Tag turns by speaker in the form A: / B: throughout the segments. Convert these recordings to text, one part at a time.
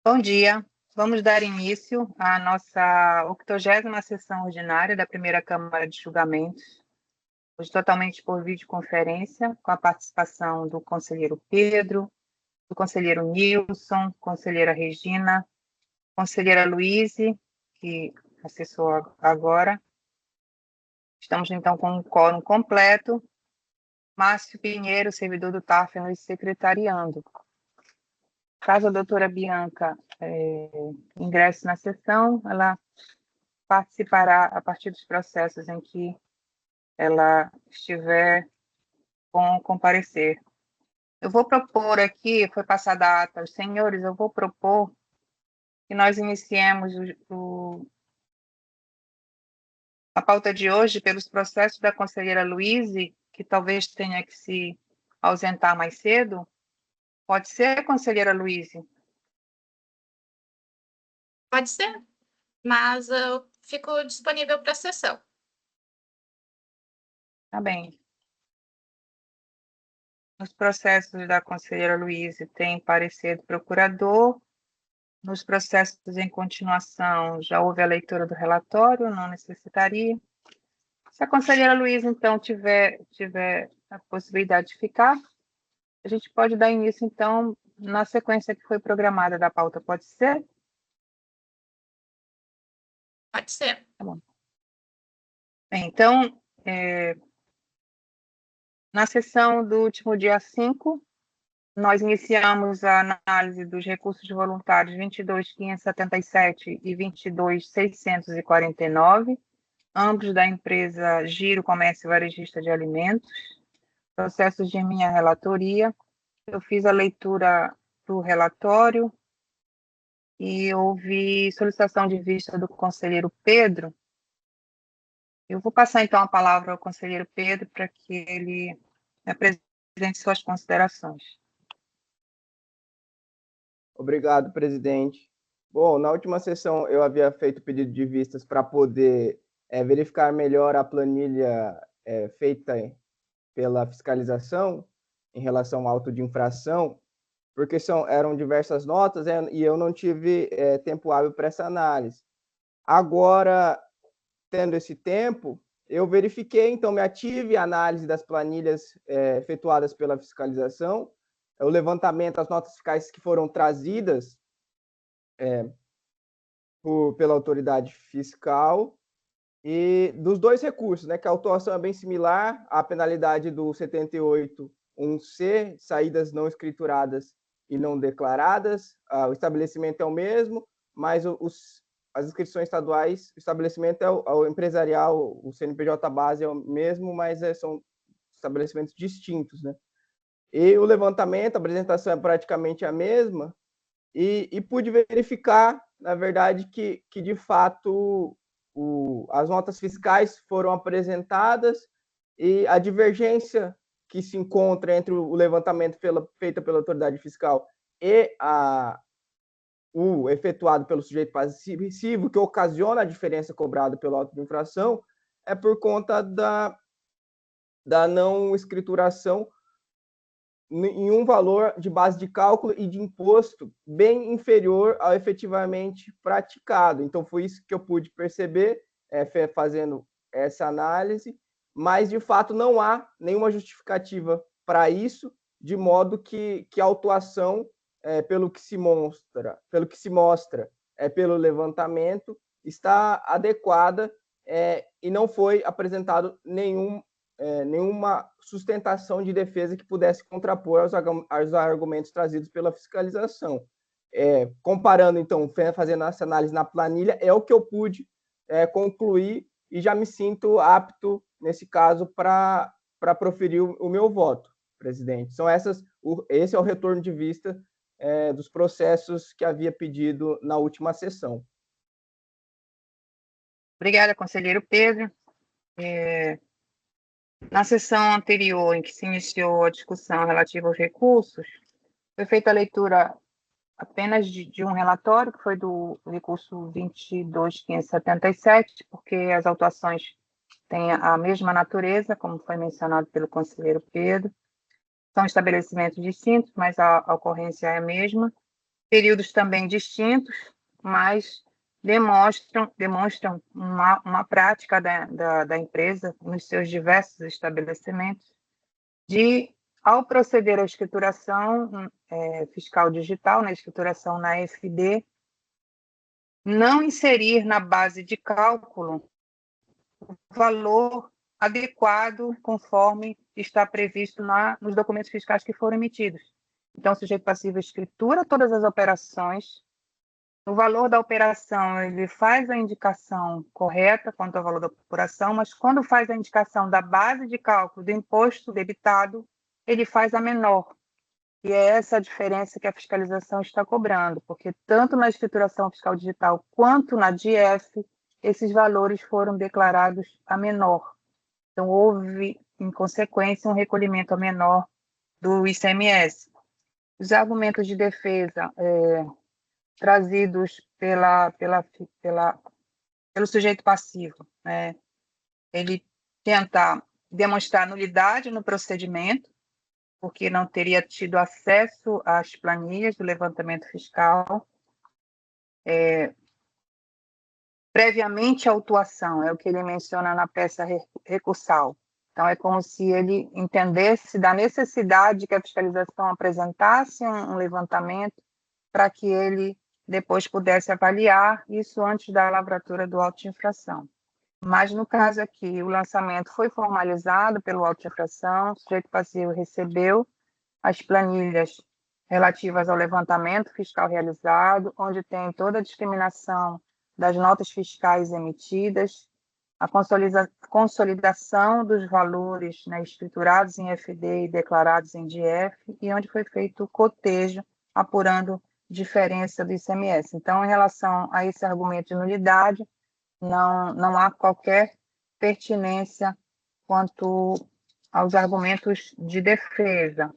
A: Bom dia. Vamos dar início à nossa 80ª sessão ordinária da primeira Câmara de Julgamentos, hoje totalmente por videoconferência, com a participação do conselheiro Pedro, do conselheiro Nilson, conselheira Regina, conselheira Luíse, que acessou agora. Estamos, então, com um quórum completo. Márcio Pinheiro, servidor do TAF, nos secretariando. Caso a doutora Bianca ingresse na sessão, ela participará a partir dos processos em que ela estiver com comparecer. Eu vou propor aqui, foi passada a ata aos senhores, eu vou propor que nós iniciemos a pauta de hoje pelos processos da conselheira Luíse, que talvez tenha que se ausentar mais cedo. Pode ser, conselheira Luíse?
B: Pode ser, mas eu fico disponível para a sessão.
A: Tá bem. Nos processos da conselheira Luíse tem parecer do procurador. Nos processos em continuação, já houve a leitura do relatório, não necessitaria. Se a conselheira Luísa, então, tiver a possibilidade de ficar, a gente pode dar início, então, na sequência que foi programada da pauta, pode ser?
B: Pode ser.
A: Tá bom. Bem, então, na sessão do último dia 5, nós iniciamos a análise dos recursos voluntários 22.577 e 22.649, ambos da empresa Giro Comércio Varejista de Alimentos, processos de minha relatoria. Eu fiz a leitura do relatório e houve solicitação de vista do conselheiro Pedro. Eu vou passar, então, a palavra ao conselheiro Pedro para que ele apresente suas considerações.
C: Obrigado, presidente. Bom, na última sessão eu havia feito pedido de vistas para poder verificar melhor a planilha feita pela fiscalização em relação ao auto de infração, porque eram diversas notas e eu não tive tempo hábil para essa análise. Agora, tendo esse tempo, eu verifiquei, então me ative a análise das planilhas efetuadas pela fiscalização, o levantamento, as notas fiscais que foram trazidas pela autoridade fiscal, e dos dois recursos, né, que a autuação é bem similar à penalidade do 78.1c, saídas não escrituradas e não declaradas. O estabelecimento é o mesmo, mas as inscrições estaduais, o estabelecimento é o empresarial, o CNPJ base é o mesmo, mas são estabelecimentos distintos, né? E o levantamento, a apresentação é praticamente a mesma, e pude verificar, na verdade, que de fato as notas fiscais foram apresentadas e a divergência que se encontra entre o levantamento feito pela autoridade fiscal e o efetuado pelo sujeito passivo, que ocasiona a diferença cobrada pelo auto de infração, é por conta da não escrituração em um valor de base de cálculo e de imposto bem inferior ao efetivamente praticado. Então, foi isso que eu pude perceber fazendo essa análise, mas, de fato, não há nenhuma justificativa para isso, de modo que a autuação, pelo que se mostra, pelo levantamento, está adequada e não foi apresentado nenhuma sustentação de defesa que pudesse contrapor aos argumentos trazidos pela fiscalização. Comparando, então, fazendo essa análise na planilha, é o que eu pude concluir e já me sinto apto, nesse caso, para proferir o meu voto, presidente. Esse é o retorno de vista dos processos que havia pedido na última sessão.
A: Obrigada, conselheiro Pedro. Na sessão anterior, em que se iniciou a discussão relativa aos recursos, foi feita a leitura apenas de um relatório, que foi do recurso 22.577, porque as autuações têm a mesma natureza, como foi mencionado pelo conselheiro Pedro. São estabelecimentos distintos, mas a ocorrência é a mesma. períodos também distintos, mas demonstram uma prática da empresa nos seus diversos estabelecimentos de, ao proceder à escrituração fiscal digital, na escrituração na FD, não inserir na base de cálculo o valor adequado conforme está previsto nos documentos fiscais que foram emitidos. Então, o sujeito passivo escritura todas as operações, o valor da operação, ele faz a indicação correta quanto ao valor da operação, mas quando faz a indicação da base de cálculo do imposto debitado, ele faz a menor. E é essa a diferença que a fiscalização está cobrando, porque tanto na escrituração fiscal digital quanto na DIEF, esses valores foram declarados a menor. Então, houve, em consequência, um recolhimento a menor do ICMS. Os argumentos de defesa trazidos pelo sujeito passivo, né? Ele tenta demonstrar nulidade no procedimento, porque não teria tido acesso às planilhas do levantamento fiscal previamente à autuação, é o que ele menciona na peça recursal. Então, é como se ele entendesse da necessidade que a fiscalização apresentasse um levantamento para que ele depois pudesse avaliar isso antes da lavratura do auto de infração. Mas, no caso aqui, o lançamento foi formalizado pelo auto de infração, o sujeito passivo recebeu as planilhas relativas ao levantamento fiscal realizado, onde tem toda a discriminação das notas fiscais emitidas, a consolidação dos valores, né, escriturados em FD e declarados em DIEF, e onde foi feito o cotejo, apurando diferença do ICMS. Então, em relação a esse argumento de nulidade, não há qualquer pertinência quanto aos argumentos de defesa.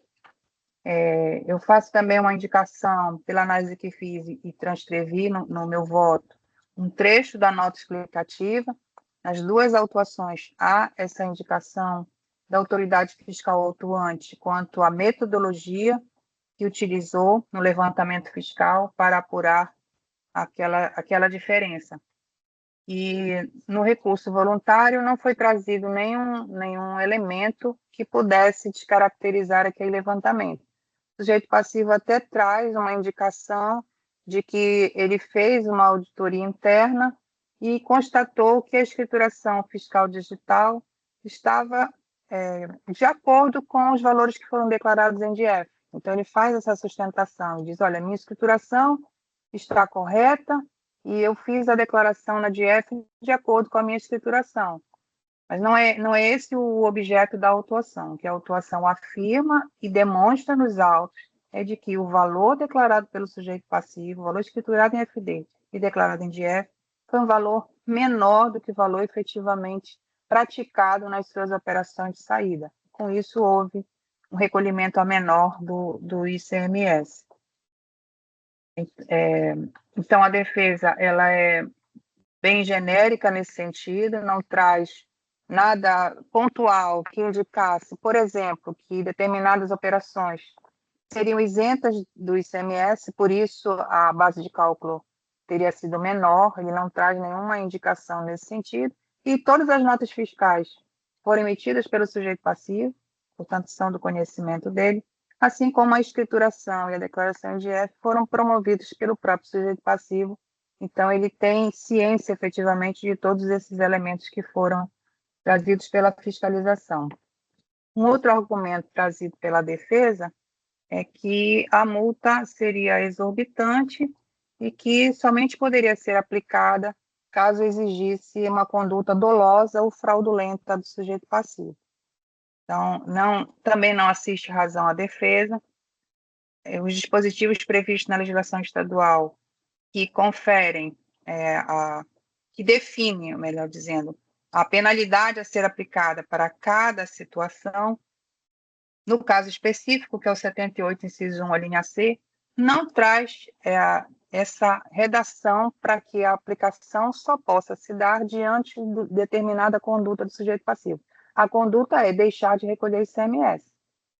A: Eu faço também uma indicação, pela análise que fiz e transcrevi no meu voto, um trecho da nota explicativa. Nas duas autuações, há essa indicação da autoridade fiscal autuante quanto à metodologia que utilizou no levantamento fiscal para apurar aquela diferença. E no recurso voluntário não foi trazido nenhum elemento que pudesse descaracterizar aquele levantamento. O sujeito passivo até traz uma indicação de que ele fez uma auditoria interna e constatou que a escrituração fiscal digital estava de acordo com os valores que foram declarados em DIEF. Então, ele faz essa sustentação e diz, olha, minha escrituração está correta e eu fiz a declaração na DIEF de acordo com a minha escrituração. Mas não é esse o objeto da autuação. O que a autuação afirma e demonstra nos autos é de que o valor declarado pelo sujeito passivo, o valor escriturado em FD e declarado em DIEF, foi um valor menor do que o valor efetivamente praticado nas suas operações de saída. Com isso, houve um recolhimento a menor do ICMS. Então, a defesa ela é bem genérica nesse sentido, não traz nada pontual que indicasse, por exemplo, que determinadas operações seriam isentas do ICMS, por isso a base de cálculo teria sido menor, ele não traz nenhuma indicação nesse sentido, e todas as notas fiscais foram emitidas pelo sujeito passivo, portanto, são do conhecimento dele, assim como a escrituração e a declaração de IF foram promovidos pelo próprio sujeito passivo, então ele tem ciência, efetivamente, de todos esses elementos que foram trazidos pela fiscalização. Um outro argumento trazido pela defesa é que a multa seria exorbitante e que somente poderia ser aplicada caso exigisse uma conduta dolosa ou fraudulenta do sujeito passivo. Então, também não assiste razão à defesa. Os dispositivos previstos na legislação estadual que conferem, que definem, melhor dizendo, a penalidade a ser aplicada para cada situação, no caso específico, que é o 78, inciso 1, a linha C, não traz essa redação para que a aplicação só possa se dar diante de determinada conduta do sujeito passivo. A conduta é deixar de recolher ICMS.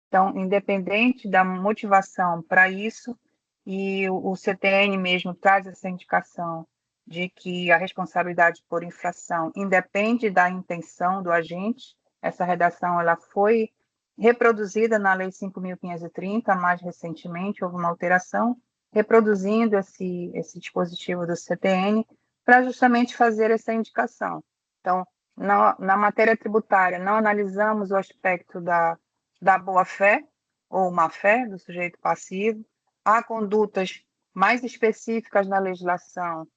A: Então, independente da motivação para isso, e o CTN mesmo traz essa indicação de que a responsabilidade por infração independe da intenção do agente. Essa redação ela foi reproduzida na Lei 5.530, mais recentemente, houve uma alteração, reproduzindo esse dispositivo do CTN para justamente fazer essa indicação. Então, na matéria tributária, não analisamos o aspecto da boa-fé ou má-fé do sujeito passivo. Há condutas mais específicas na legislação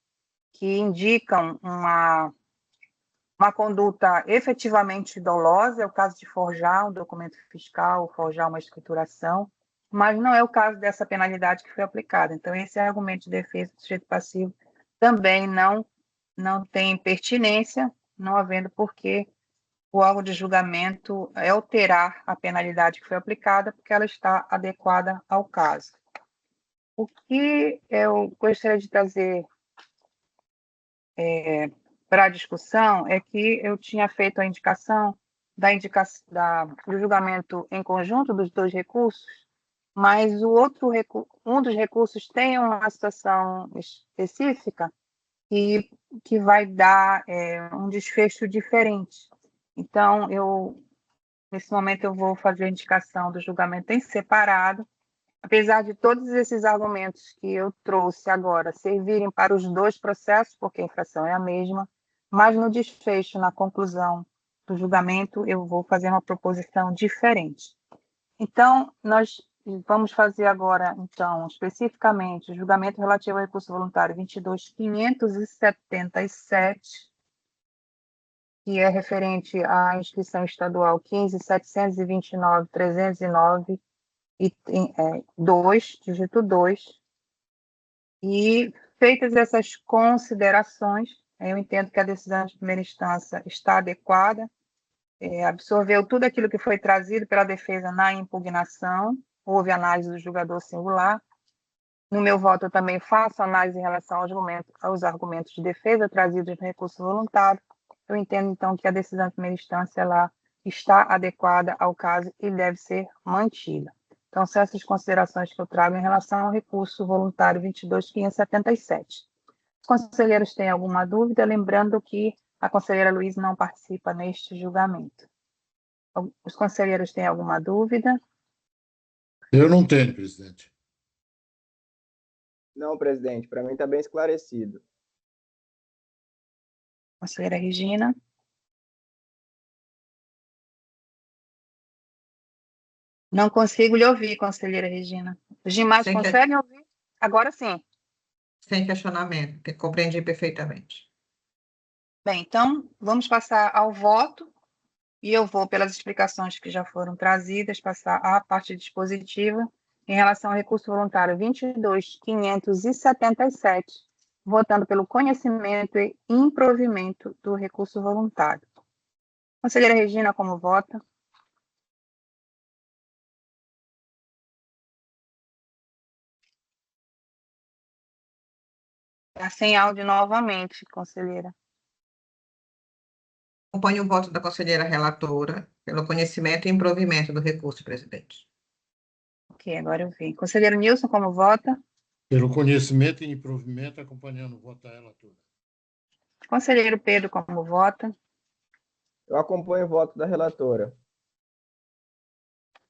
A: que indicam uma conduta efetivamente dolosa, é o caso de forjar um documento fiscal, forjar uma escrituração, mas não é o caso dessa penalidade que foi aplicada. Então, esse argumento de defesa do sujeito passivo também não tem pertinência, não havendo porquê o órgão de julgamento alterar a penalidade que foi aplicada, porque ela está adequada ao caso. O que eu gostaria de trazer para a discussão é que eu tinha feito a indicação do julgamento em conjunto dos dois recursos, mas um dos recursos tem uma situação específica que vai dar um desfecho diferente. Então, nesse momento, eu vou fazer a indicação do julgamento em separado, apesar de todos esses argumentos que eu trouxe agora servirem para os dois processos, porque a infração é a mesma, mas no desfecho, na conclusão do julgamento, eu vou fazer uma proposição diferente. Então, nós vamos fazer agora, então, especificamente, o julgamento relativo ao recurso voluntário 22.577, que é referente à inscrição estadual 15.729.309, e 2, dígito 2, e feitas essas considerações, eu entendo que a decisão de primeira instância está adequada, absorveu tudo aquilo que foi trazido pela defesa na impugnação, houve análise do julgador singular. No meu voto, eu também faço análise em relação aos argumentos de defesa trazidos no recurso voluntário. Eu entendo, então, que a decisão de primeira instância ela está adequada ao caso e deve ser mantida. Então, são essas considerações que eu trago em relação ao recurso voluntário 22.577. Os conselheiros têm alguma dúvida? Lembrando que a conselheira Luiz não participa neste julgamento. Os conselheiros têm alguma dúvida?
D: Eu não tenho, presidente.
C: Não, presidente, para mim está bem esclarecido.
A: Conselheira Regina? Não consigo lhe ouvir, conselheira Regina. Os demais conseguem ouvir? Agora sim.
E: Sem questionamento, compreendi perfeitamente.
A: Bem, então, vamos passar ao voto, e eu vou, pelas explicações que já foram trazidas, passar à parte dispositiva em relação ao recurso voluntário 22.577, votando pelo conhecimento e improvimento do recurso voluntário. Conselheira Regina, como vota? Está sem áudio novamente, conselheira.
E: Acompanho o voto da conselheira relatora pelo conhecimento e improvimento do recurso, presidente.
A: Ok, agora eu vi. Conselheiro Nilson, como vota?
D: Pelo conhecimento e improvimento, acompanhando o voto da relatora.
A: Conselheiro Pedro, como vota?
C: Eu acompanho o voto da relatora.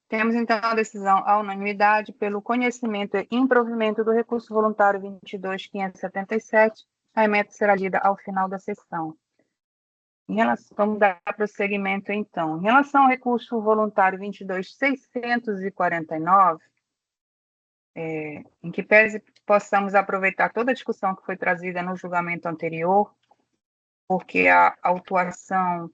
A: Temos, então, a decisão à unanimidade pelo conhecimento e improvimento do recurso voluntário 22.577. A emenda será lida ao final da sessão. Vamos dar prosseguimento, então. Em relação ao recurso voluntário 22.649, em que pese possamos aproveitar toda a discussão que foi trazida no julgamento anterior, porque a autuação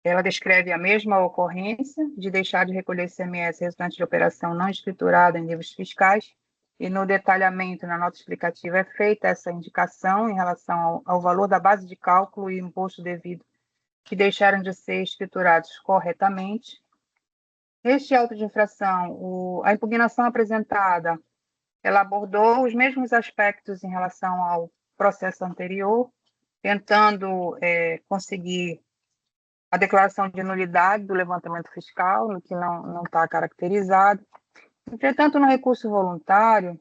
A: ela descreve a mesma ocorrência de deixar de recolher ICMS resultante de operação não escriturada em livros fiscais, e no detalhamento, na nota explicativa, é feita essa indicação em relação ao valor da base de cálculo e imposto devido, que deixaram de ser escriturados corretamente. Este auto de infração, a impugnação apresentada, ela abordou os mesmos aspectos em relação ao processo anterior, tentando conseguir a declaração de nulidade do levantamento fiscal, no que não está caracterizado, Entretanto, no recurso voluntário,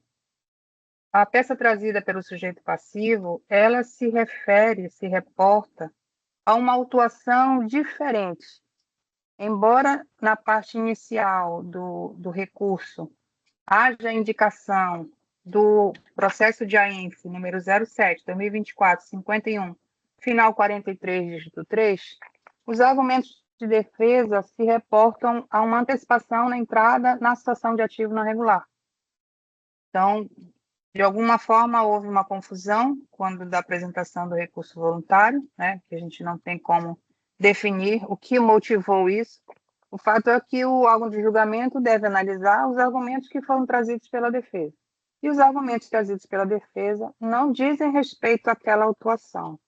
A: a peça trazida pelo sujeito passivo, ela se refere, se reporta a uma autuação diferente. Embora na parte inicial do recurso haja indicação do processo de AINF número 07/2024-51, final 43, dígito 3, os argumentos de defesa se reportam a uma antecipação na entrada na situação de ativo não regular. Então, de alguma forma, houve uma confusão quando da apresentação do recurso voluntário, né, que a gente não tem como definir o que motivou isso. O fato é que o órgão de julgamento deve analisar os argumentos que foram trazidos pela defesa. E os argumentos trazidos pela defesa não dizem respeito àquela autuação.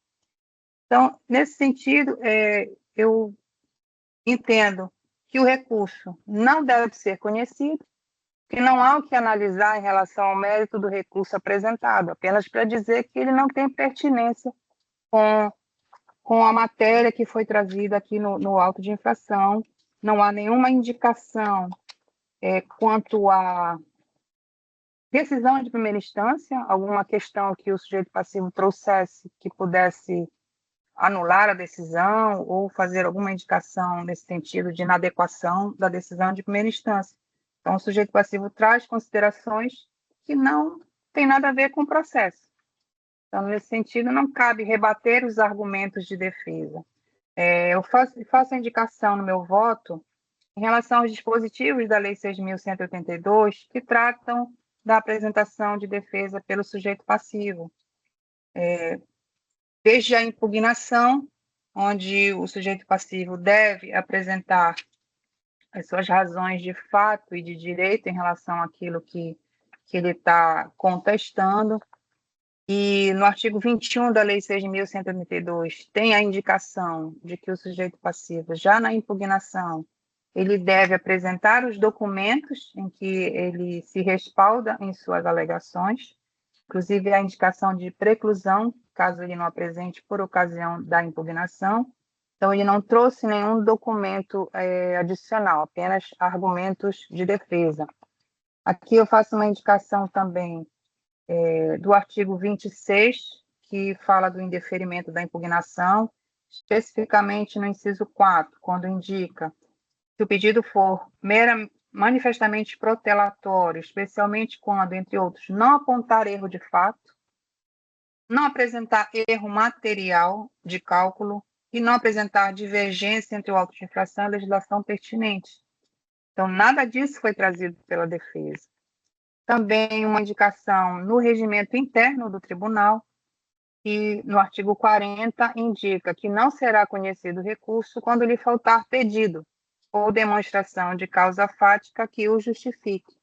A: Então, nesse sentido, eu entendo que o recurso não deve ser conhecido, que não há o que analisar em relação ao mérito do recurso apresentado, apenas para dizer que ele não tem pertinência com a matéria que foi trazida aqui no auto de infração, não há nenhuma indicação quanto à decisão de primeira instância, alguma questão que o sujeito passivo trouxesse que pudesse anular a decisão ou fazer alguma indicação nesse sentido de inadequação da decisão de primeira instância. Então, o sujeito passivo traz considerações que não tem nada a ver com o processo. Então, nesse sentido, não cabe rebater os argumentos de defesa. Eu faço a indicação no meu voto em relação aos dispositivos da Lei 6.182, que tratam da apresentação de defesa pelo sujeito passivo. Desde a impugnação, onde o sujeito passivo deve apresentar as suas razões de fato e de direito em relação àquilo que ele está contestando. E no artigo 21 da Lei 6.182 tem a indicação de que o sujeito passivo, já na impugnação, ele deve apresentar os documentos em que ele se respalda em suas alegações, inclusive a indicação de preclusão, caso ele não apresente por ocasião da impugnação. Então, ele não trouxe nenhum documento adicional, apenas argumentos de defesa. Aqui eu faço uma indicação também do artigo 26, que fala do indeferimento da impugnação, especificamente no inciso 4, quando indica que o pedido for manifestamente protelatório, especialmente quando, entre outros, não apontar erro de fato, não apresentar erro material de cálculo e não apresentar divergência entre o auto de infração e a legislação pertinente. Então, nada disso foi trazido pela defesa. Também uma indicação no regimento interno do tribunal, que no artigo 40 indica que não será conhecido o recurso quando lhe faltar pedido ou demonstração de causa fática que o justifique.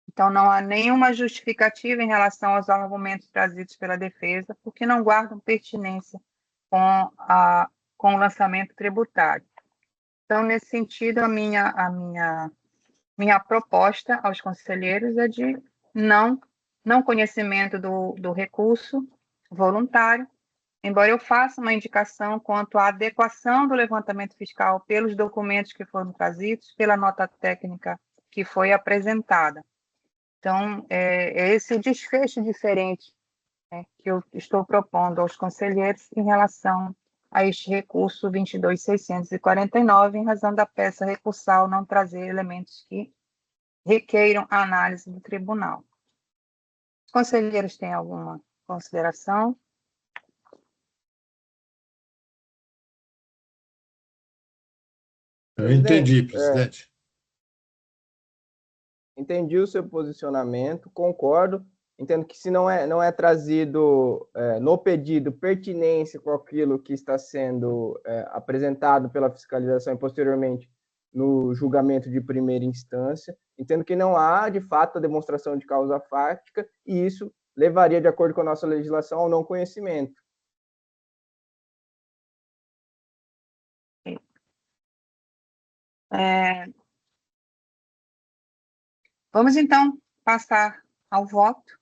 A: Então, não há nenhuma justificativa em relação aos argumentos trazidos pela defesa, porque não guardam pertinência com o lançamento tributário. Então, nesse sentido, a minha proposta aos conselheiros é de não conhecimento do recurso voluntário, embora eu faça uma indicação quanto à adequação do levantamento fiscal pelos documentos que foram trazidos, pela nota técnica que foi apresentada. Então, é esse o desfecho diferente que eu estou propondo aos conselheiros em relação a este recurso 22.649, em razão da peça recursal não trazer elementos que requeiram a análise do tribunal. Os conselheiros têm alguma consideração?
D: Eu entendi, presidente.
C: Entendi o seu posicionamento, concordo. Entendo que se não é trazido no pedido pertinência com aquilo que está sendo apresentado pela fiscalização e posteriormente no julgamento de primeira instância, entendo que não há, de fato, a demonstração de causa fática e isso levaria, de acordo com a nossa legislação, ao não conhecimento.
A: Vamos, então, passar ao voto,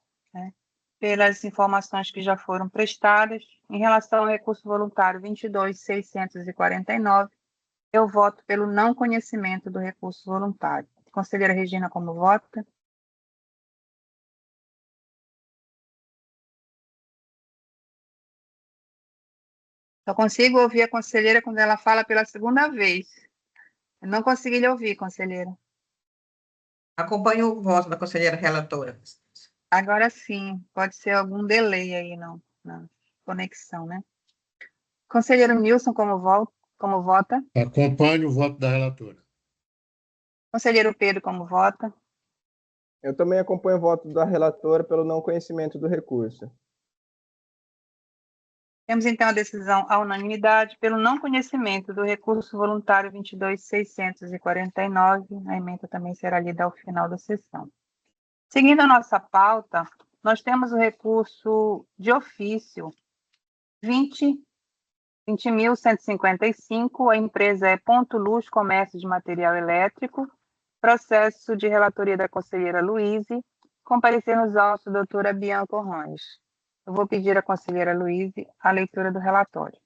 A: pelas informações que já foram prestadas. Em relação ao recurso voluntário 22.649, eu voto pelo não conhecimento do recurso voluntário. Conselheira Regina, como vota? Só consigo ouvir a conselheira quando ela fala pela segunda vez. Eu não consegui lhe ouvir, conselheira.
E: Acompanho o voto da conselheira relatora.
A: Agora sim, pode ser algum delay aí na conexão, né? Conselheiro Nilson, como vota?
D: Acompanho o voto da relatora.
A: Conselheiro Pedro, como vota?
C: Eu também acompanho o voto da relatora pelo não conhecimento do recurso.
A: Temos, então, a decisão à unanimidade pelo não conhecimento do recurso voluntário 22.649. A emenda também será lida ao final da sessão. Seguindo a nossa pauta, nós temos o recurso de ofício 20.155, a empresa é Ponto Luz Comércio de Material Elétrico, processo de relatoria da conselheira Luíse, comparecer nos autos da doutora Bianca Ormanes. Eu vou pedir à conselheira Luíse a leitura do relatório.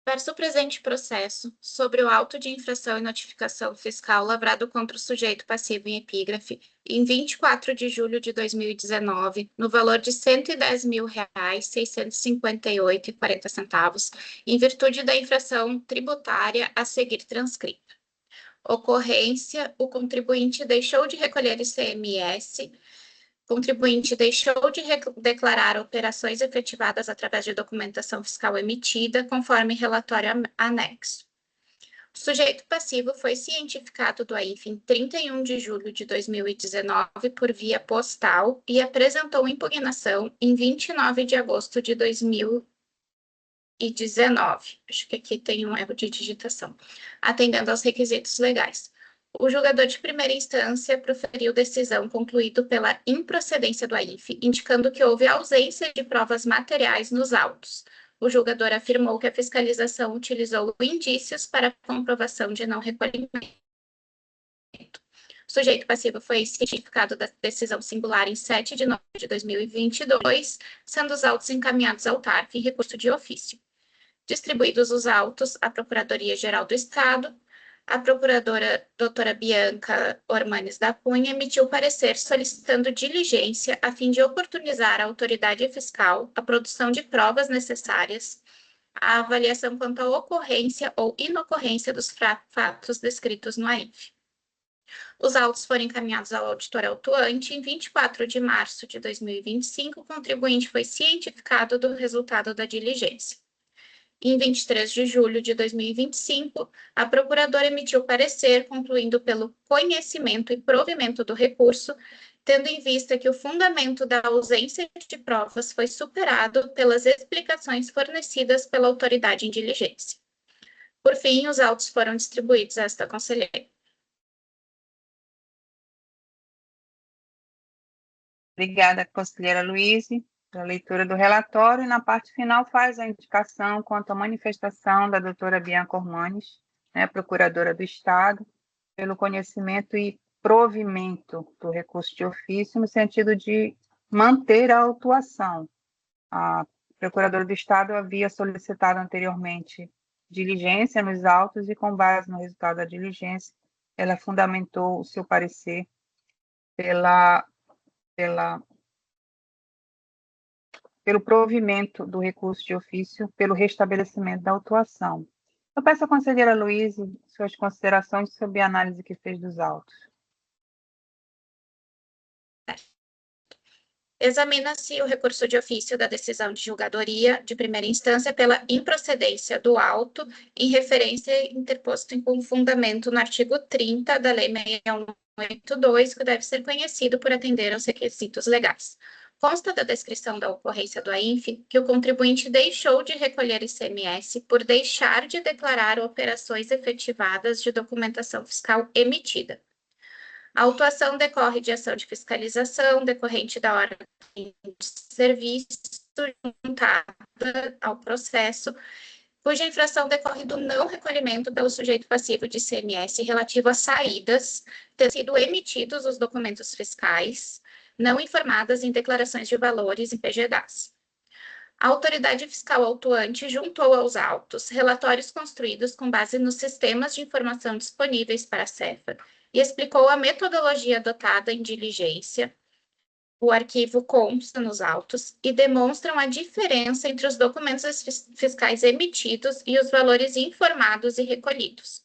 B: Verso o presente processo, sobre o auto de infração e notificação fiscal lavrado contra o sujeito passivo em epígrafe, em 24 de julho de 2019, no valor de R$ 110.658,40, em virtude da infração tributária a seguir transcrita. Ocorrência: o contribuinte deixou de recolher ICMS, contribuinte deixou de declarar operações efetivadas através de documentação fiscal emitida, conforme relatório anexo. O sujeito passivo foi cientificado do AIF em 31 de julho de 2019 por via postal e apresentou impugnação em 29 de agosto de 2019. Acho que aqui tem um erro de digitação. Atendendo aos requisitos legais. O julgador de primeira instância proferiu decisão concluído pela improcedência do AIF, indicando que houve ausência de provas materiais nos autos. O julgador afirmou que a fiscalização utilizou indícios para a comprovação de não recolhimento. O sujeito passivo foi cientificado da decisão singular em 7 de novembro de 2022, sendo os autos encaminhados ao TARF em recurso de ofício. Distribuídos os autos à Procuradoria-Geral do Estado, a procuradora doutora Bianca Ormanes da Cunha emitiu parecer solicitando diligência a fim de oportunizar à autoridade fiscal a produção de provas necessárias à avaliação quanto à ocorrência ou inocorrência dos fatos descritos no AIF. Os autos foram encaminhados ao auditor autuante. Em 24 de março de 2025, o contribuinte foi cientificado do resultado da diligência. Em 23 de julho de 2025, a procuradora emitiu parecer concluindo pelo conhecimento e provimento do recurso, tendo em vista que o fundamento da ausência de provas foi superado pelas explicações fornecidas pela autoridade em diligência. Por fim, os autos foram distribuídos a esta conselheira.
A: Obrigada, conselheira Luíse, pela leitura do relatório, e na parte final faz a indicação quanto à manifestação da doutora Bianca Ormanes, procuradora do Estado, pelo conhecimento e provimento do recurso de ofício, no sentido de manter a autuação. A procuradora do Estado havia solicitado anteriormente diligência nos autos e, com base no resultado da diligência, ela fundamentou o seu parecer pelo provimento do recurso de ofício, pelo restabelecimento da autuação. Eu peço à conselheira Luíse suas considerações sobre a análise que fez dos autos.
B: Examina-se o recurso de ofício da decisão de julgadoria de primeira instância pela improcedência do auto em referência interposto com fundamento no artigo 30 da Lei 6182, que deve ser conhecido por atender aos requisitos legais. Consta da descrição da ocorrência do AINF que o contribuinte deixou de recolher ICMS por deixar de declarar operações efetivadas de documentação fiscal emitida. A autuação decorre de ação de fiscalização decorrente da ordem de serviço juntada ao processo, cuja infração decorre do não recolhimento pelo sujeito passivo de ICMS relativo às saídas, tendo sido emitidos os documentos fiscais não informadas em declarações de valores em PGDAs. A autoridade fiscal autuante juntou aos autos relatórios construídos com base nos sistemas de informação disponíveis para a CEFA e explicou a metodologia adotada em diligência, O arquivo consta nos autos e demonstram a diferença entre os documentos fiscais emitidos e os valores informados e recolhidos.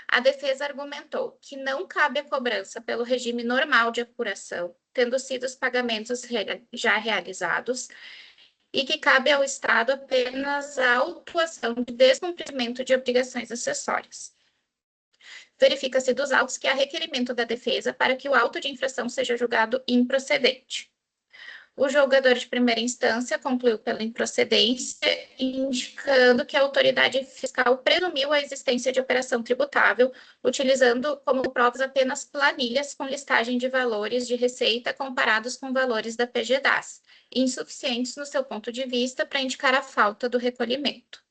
B: A defesa argumentou que não cabe a cobrança pelo regime normal de apuração, tendo sido os pagamentos já realizados, e que cabe ao Estado apenas a autuação de descumprimento de obrigações acessórias. Verifica-se dos autos que há requerimento da defesa para que o auto de infração seja julgado improcedente. O julgador de primeira instância concluiu pela improcedência, indicando que a autoridade fiscal presumiu a existência de operação tributável, utilizando como provas apenas planilhas com listagem de valores de receita comparados com valores da PGDAS, insuficientes no seu ponto de vista para indicar a falta do recolhimento.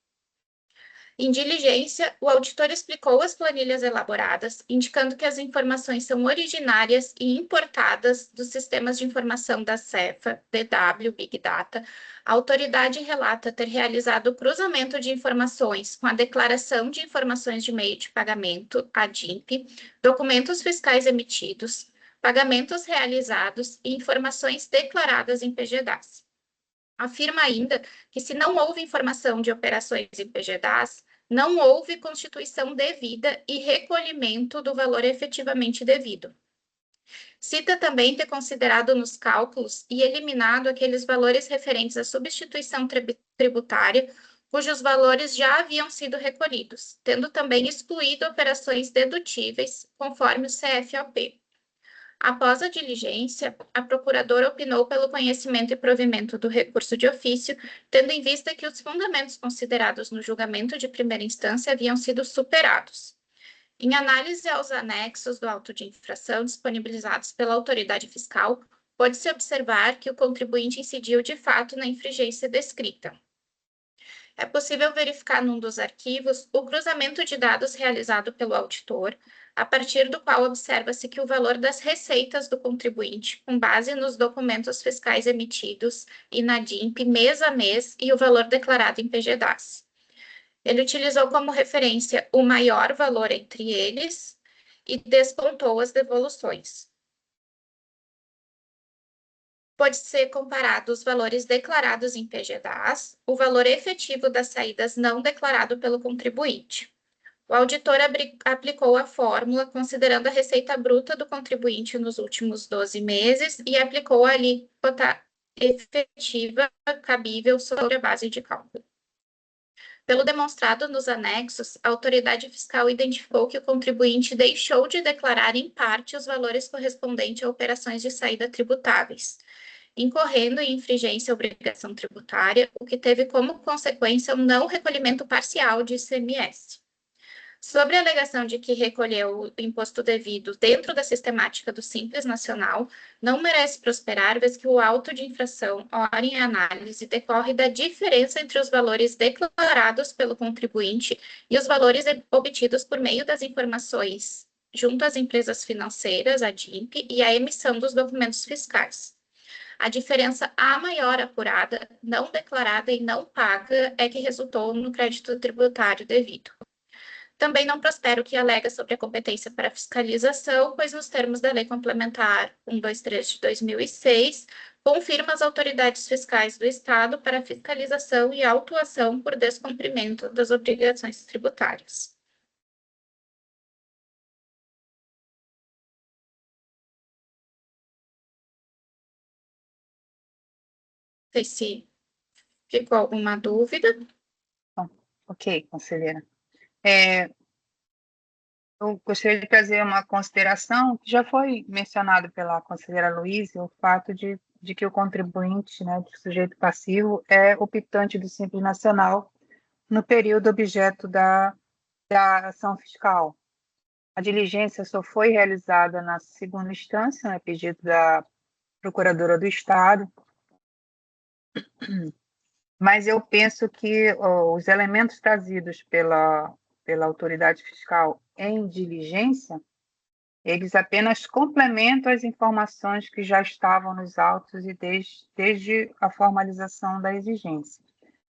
B: Em diligência, o auditor explicou as planilhas elaboradas, indicando que as informações são originárias e importadas dos sistemas de informação da Cefa, DW, Big Data. A autoridade relata ter realizado o cruzamento de informações com a Declaração de Informações de Meio de Pagamento, a DIMP, documentos fiscais emitidos, pagamentos realizados e informações declaradas em PGDAS. Afirma ainda que, se não houve informação de operações em PGDAS, não houve constituição devida e recolhimento do valor efetivamente devido. Cita também ter considerado nos cálculos e eliminado aqueles valores referentes à substituição tributária, cujos valores já haviam sido recolhidos, tendo também excluído operações dedutíveis, conforme o CFOP. Após a diligência, a procuradora opinou pelo conhecimento e provimento do recurso de ofício, tendo em vista que os fundamentos considerados no julgamento de primeira instância haviam sido superados. Em análise aos anexos do auto de infração disponibilizados pela autoridade fiscal, pode-se observar que o contribuinte incidiu de fato na infringência descrita. É possível verificar num dos arquivos o cruzamento de dados realizado pelo auditor, a partir do qual observa-se que o valor das receitas do contribuinte, com base nos documentos fiscais emitidos e na DIMP mês a mês, e o valor declarado em PGDAS. Ele utilizou como referência o maior valor entre eles e descontou as devoluções. Pode ser comparado os valores declarados em PGDAS, o valor efetivo das saídas não declarado pelo contribuinte. O auditor aplicou a fórmula considerando a receita bruta do contribuinte nos últimos 12 meses e aplicou a alíquota efetiva cabível sobre a base de cálculo. Pelo demonstrado nos anexos, a autoridade fiscal identificou que o contribuinte deixou de declarar em parte os valores correspondentes a operações de saída tributáveis, incorrendo em infringência à obrigação tributária, o que teve como consequência o não recolhimento parcial de ICMS. Sobre a alegação de que recolheu o imposto devido dentro da sistemática do Simples Nacional, não merece prosperar, vez que o auto de infração, ora em análise, decorre da diferença entre os valores declarados pelo contribuinte e os valores obtidos por meio das informações junto às empresas financeiras, a DIMP, e a emissão dos documentos fiscais. A diferença a maior apurada, não declarada e não paga é que resultou no crédito tributário devido. Também não prospera o que alega sobre a competência para fiscalização, pois nos termos da Lei Complementar 123 de 2006, confirma as autoridades fiscais do Estado para fiscalização e autuação por descumprimento das obrigações tributárias. Não sei se ficou alguma dúvida.
A: Ok, conselheira. Eu gostaria de trazer uma consideração que já foi mencionado pela conselheira Luísa, o fato de que o contribuinte, né, de sujeito passivo, é optante do Simples Nacional no período objeto da ação fiscal. A diligência só foi realizada na segunda instância, a pedido da Procuradora do Estado, mas eu penso que os elementos trazidos pela autoridade fiscal em diligência, eles apenas complementam as informações que já estavam nos autos e desde a formalização da exigência.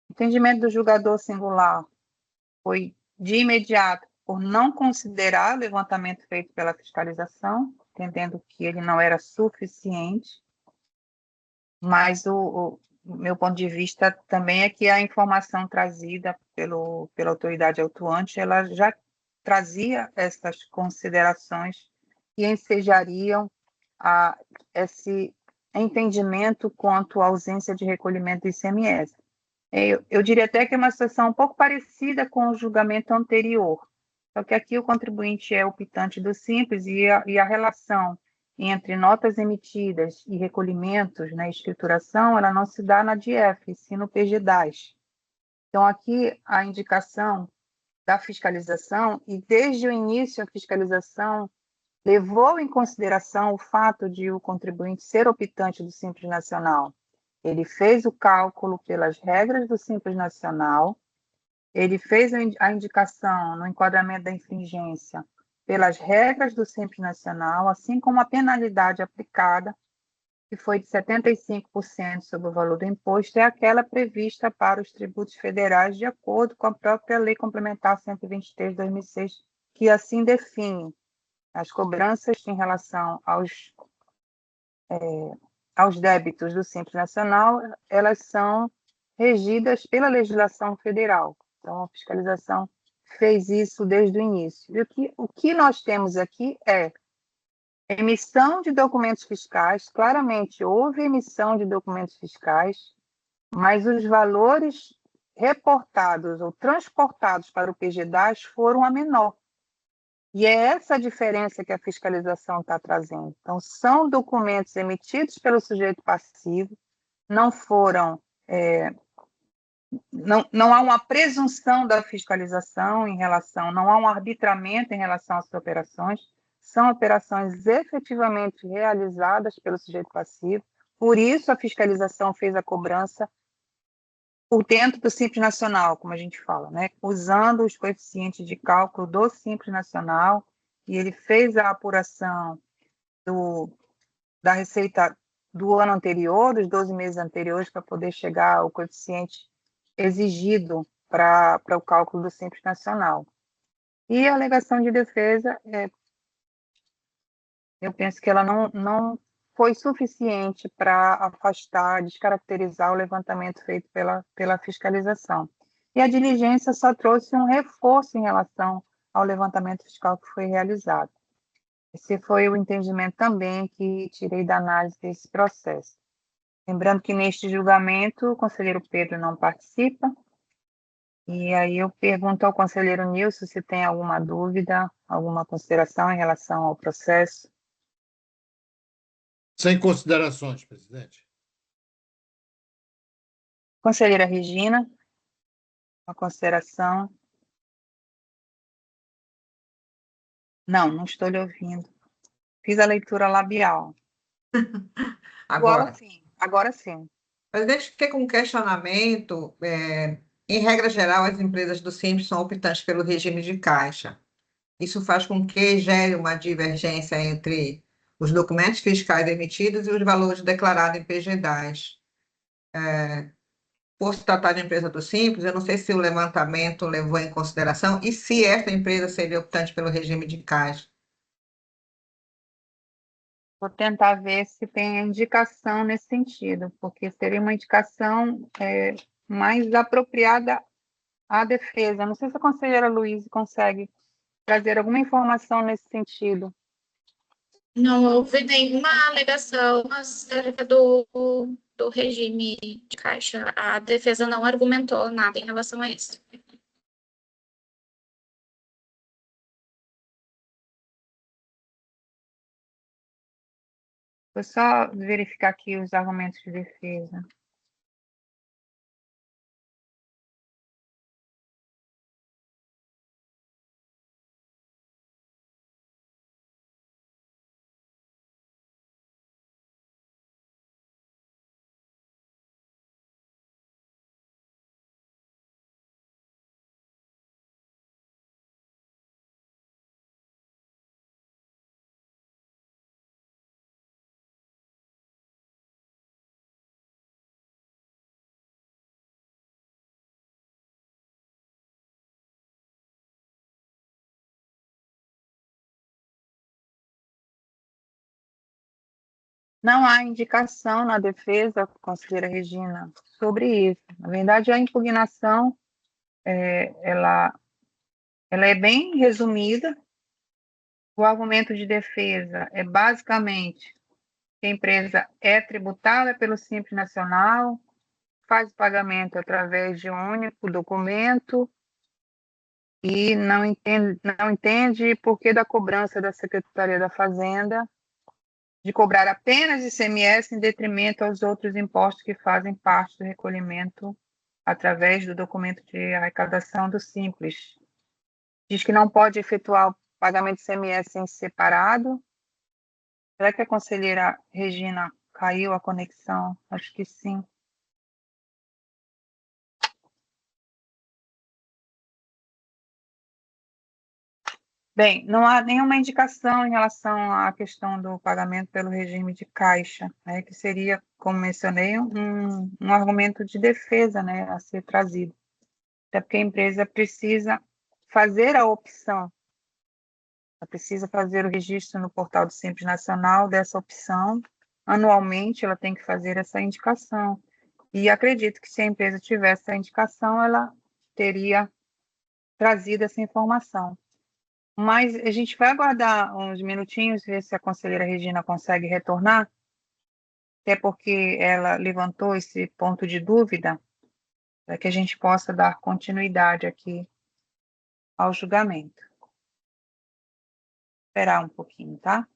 A: O entendimento do julgador singular foi de imediato por não considerar o levantamento feito pela fiscalização, entendendo que ele não era suficiente, mas o meu ponto de vista também é que a informação trazida pela autoridade autuante, ela já trazia essas considerações que ensejariam esse entendimento quanto à ausência de recolhimento do ICMS. Eu diria até que é uma situação um pouco parecida com o julgamento anterior, só que aqui o contribuinte é optante do Simples e a relação entre notas emitidas e recolhimentos na escrituração, ela não se dá na DIEF, sim no PGDAS. Então, aqui a indicação da fiscalização, e desde o início a fiscalização levou em consideração o fato de o contribuinte ser optante do Simples Nacional. Ele fez o cálculo pelas regras do Simples Nacional, ele fez a indicação no enquadramento da infringência pelas regras do Simples Nacional, assim como a penalidade aplicada, que foi de 75% sobre o valor do imposto, é aquela prevista para os tributos federais, de acordo com a própria Lei Complementar 123 de 2006, que assim define as cobranças em relação aos débitos do Simples Nacional, elas são regidas pela legislação federal. Então, a fiscalização fez isso desde o início. E o que nós temos aqui é emissão de documentos fiscais. Claramente houve emissão de documentos fiscais, mas os valores reportados ou transportados para o PGDAS foram a menor. E é essa a diferença que a fiscalização está trazendo. Então, são documentos emitidos pelo sujeito passivo, não foram, não há uma presunção da fiscalização em relação, não há um arbitramento em relação às operações, são operações efetivamente realizadas pelo sujeito passivo, por isso a fiscalização fez a cobrança por dentro do Simples Nacional, como a gente fala, né? Usando os coeficientes de cálculo do Simples Nacional, e ele fez a apuração da receita do ano anterior, dos 12 meses anteriores, para poder chegar ao coeficiente exigido para o cálculo do Simples Nacional. E a alegação de defesa, eu penso que ela não foi suficiente para afastar, descaracterizar o levantamento feito pela fiscalização. E a diligência só trouxe um reforço em relação ao levantamento fiscal que foi realizado. Esse foi o entendimento também que tirei da análise desse processo. Lembrando que neste julgamento o conselheiro Pedro não participa, e aí eu pergunto ao conselheiro Nilson se tem alguma dúvida, alguma consideração em relação ao processo.
D: Sem considerações, presidente.
A: Conselheira Regina, uma consideração? Não estou lhe ouvindo. Fiz a leitura labial.
E: Agora,
A: Agora sim.
E: presidente, fiquei com um questionamento. Em regra geral, as empresas do Simples são optantes pelo regime de caixa. Isso faz com que gere uma divergência entre os documentos fiscais emitidos e os valores declarados em PGDAS. Por se tratar de empresa do Simples, eu não sei se o levantamento levou em consideração e se essa empresa seria optante pelo regime de caixa.
A: Vou tentar ver se tem indicação nesse sentido, porque seria uma indicação mais apropriada à defesa. Não sei se a conselheira Luiz consegue trazer alguma informação nesse sentido.
B: Não houve nenhuma alegação acerca do regime de caixa. A defesa não argumentou nada em relação a isso.
A: Vou só verificar aqui os argumentos de defesa. Não há indicação na defesa, conselheira Regina, sobre isso. Na verdade, a impugnação, ela é bem resumida. O argumento de defesa é basicamente que a empresa é tributada pelo Simples Nacional, faz o pagamento através de um único documento e não entende por que da cobrança da Secretaria da Fazenda de cobrar apenas ICMS em detrimento aos outros impostos que fazem parte do recolhimento através do documento de arrecadação do Simples. Diz que não pode efetuar o pagamento de ICMS em separado. Será que a conselheira Regina caiu a conexão? Acho que sim. Bem, não há nenhuma indicação em relação à questão do pagamento pelo regime de caixa, né, que seria, como mencionei, um argumento de defesa, né, a ser trazido. Até porque a empresa precisa fazer a opção, ela precisa fazer o registro no portal do Simples Nacional dessa opção. Anualmente, ela tem que fazer essa indicação. E acredito que se a empresa tivesse essa indicação, ela teria trazido essa informação. Mas a gente vai aguardar uns minutinhos, ver se a conselheira Regina consegue retornar, até porque ela levantou esse ponto de dúvida, para que a gente possa dar continuidade aqui ao julgamento. Esperar um pouquinho, tá?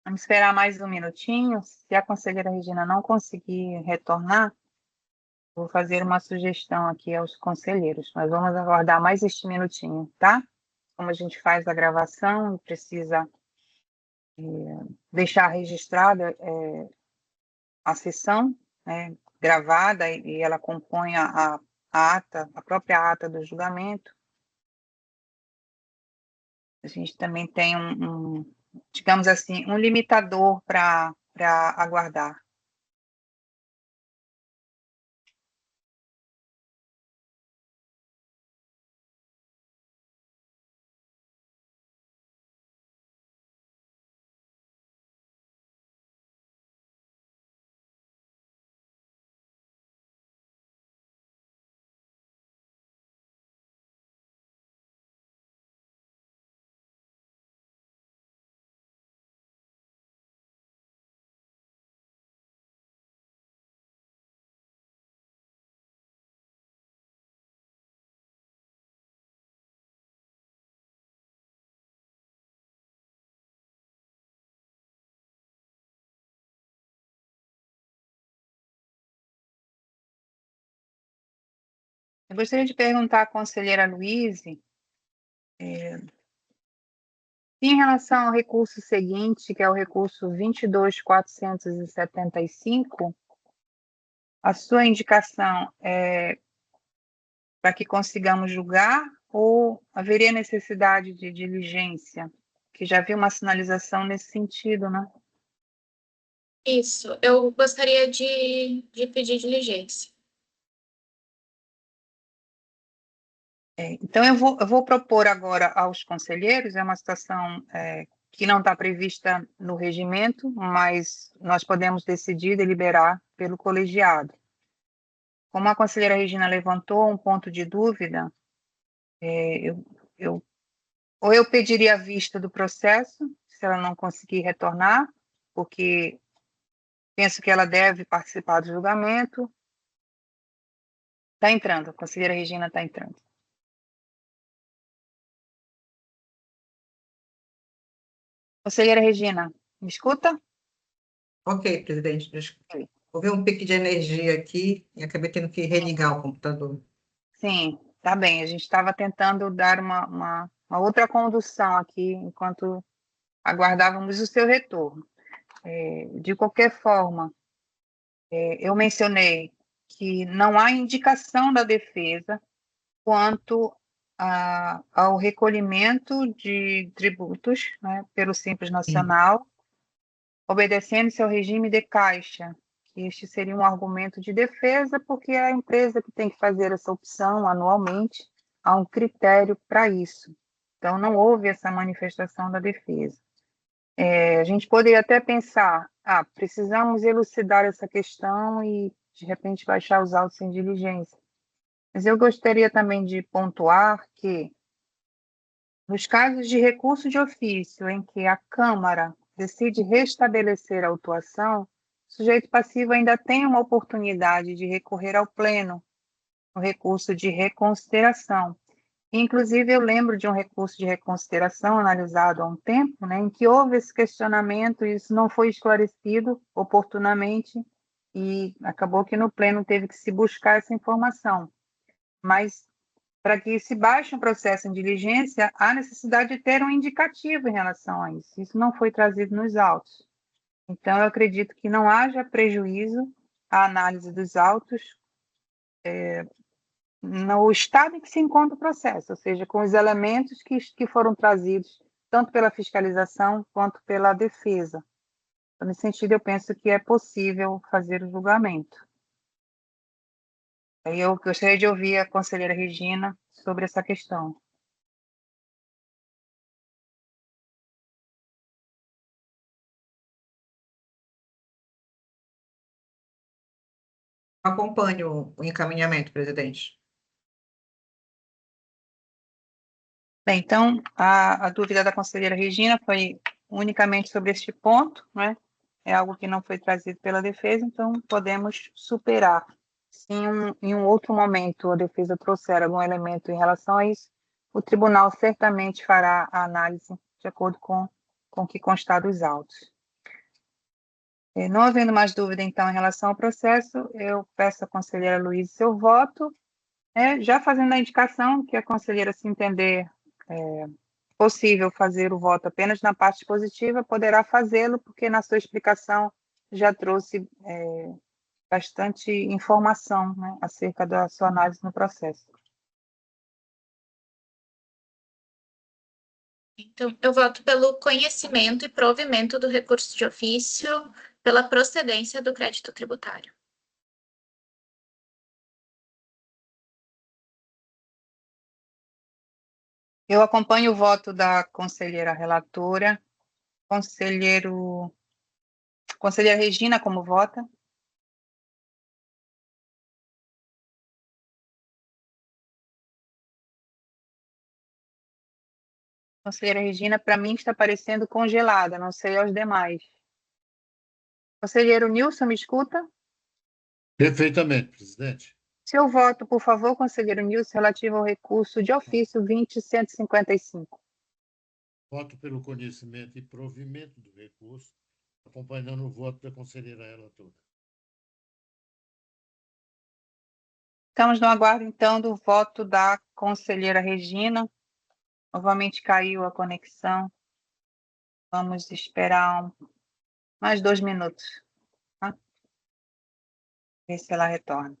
A: Vamos esperar mais um minutinho. Se a conselheira Regina não conseguir retornar, vou fazer uma sugestão aqui aos conselheiros. Mas vamos aguardar mais este minutinho, tá? Como a gente faz a gravação, precisa deixar registrada a sessão, né, gravada, e ela compõe a ata, a própria ata do julgamento. A gente também tem digamos assim, um limitador para aguardar. Eu gostaria de perguntar à conselheira Luíse, em relação ao recurso seguinte, que é o recurso 22.475, a sua indicação é para que consigamos julgar ou haveria necessidade de diligência? Que já vi uma sinalização nesse sentido, né?
B: Isso, eu gostaria de pedir diligência.
A: Então, eu vou propor agora aos conselheiros, é uma situação que não está prevista no regimento, mas nós podemos decidir deliberar pelo colegiado. Como a conselheira Regina levantou um ponto de dúvida, eu ou eu pediria a vista do processo, se ela não conseguir retornar, porque penso que ela deve participar do julgamento. Está entrando, a conselheira Regina está entrando. Conselheira Regina, me escuta?
E: Ok, presidente, desculpa.
A: Sim.
E: Houve um pico de energia aqui e acabei tendo que religar o computador.
A: Sim, tá bem. A gente estava tentando dar uma outra condução aqui, enquanto aguardávamos o seu retorno. De qualquer forma, eu mencionei que não há indicação da defesa quanto ao recolhimento de tributos, né, pelo Simples
E: Sim.
A: Nacional, obedecendo-se ao regime de caixa, que este seria um argumento de defesa, porque é a empresa que tem que fazer essa opção anualmente, há um critério para isso. Então, não houve essa manifestação da defesa. A gente poderia até pensar, precisamos elucidar essa questão e, de repente, baixar os autos sem diligência. Mas eu gostaria também de pontuar que, nos casos de recurso de ofício em que a Câmara decide restabelecer a autuação, o sujeito passivo ainda tem uma oportunidade de recorrer ao pleno, no recurso de reconsideração. Inclusive, eu lembro de um recurso de reconsideração analisado há um tempo, né, em que houve esse questionamento e isso não foi esclarecido oportunamente e acabou que no pleno teve que se buscar essa informação. Mas para que se baixe um processo em diligência, há necessidade de ter um indicativo em relação a isso. Isso não foi trazido nos autos. Então, eu acredito que não haja prejuízo à análise dos autos no estado em que se encontra o processo, ou seja, com os elementos que foram trazidos tanto pela fiscalização quanto pela defesa. Então, nesse sentido, eu penso que é possível fazer o julgamento. Aí eu gostaria de ouvir a conselheira Regina sobre essa questão.
E: Acompanho o encaminhamento, presidente.
A: Bem, então, a dúvida da conselheira Regina foi unicamente sobre este ponto, né? É algo que não foi trazido pela defesa, então podemos superar. Se em um outro momento a defesa trouxer algum elemento em relação a isso, o tribunal certamente fará a análise de acordo com o que constar dos autos. Não havendo mais dúvida, então, em relação ao processo, eu peço à conselheira Luiz seu voto, já fazendo a indicação que a conselheira, se entender possível fazer o voto apenas na parte positiva, poderá fazê-lo, porque na sua explicação já trouxe bastante informação, né, acerca da sua análise no processo.
B: Então, eu voto pelo conhecimento e provimento do recurso de ofício pela procedência do crédito tributário.
A: Eu acompanho o voto da conselheira relatora. Conselheira Regina, como vota? Conselheira Regina, para mim está parecendo congelada, não sei aos demais. Conselheiro Nilson, me escuta?
D: Perfeitamente, presidente.
A: Seu voto, por favor, conselheiro Nilson, relativo ao recurso de ofício 20.155.
D: Voto pelo conhecimento e provimento do recurso, acompanhando o voto da conselheira relatora.
A: Estamos no aguardo, então, do voto da conselheira Regina. Novamente caiu a conexão. Vamos esperar mais 2 minutos, tá? Ver se ela retorna.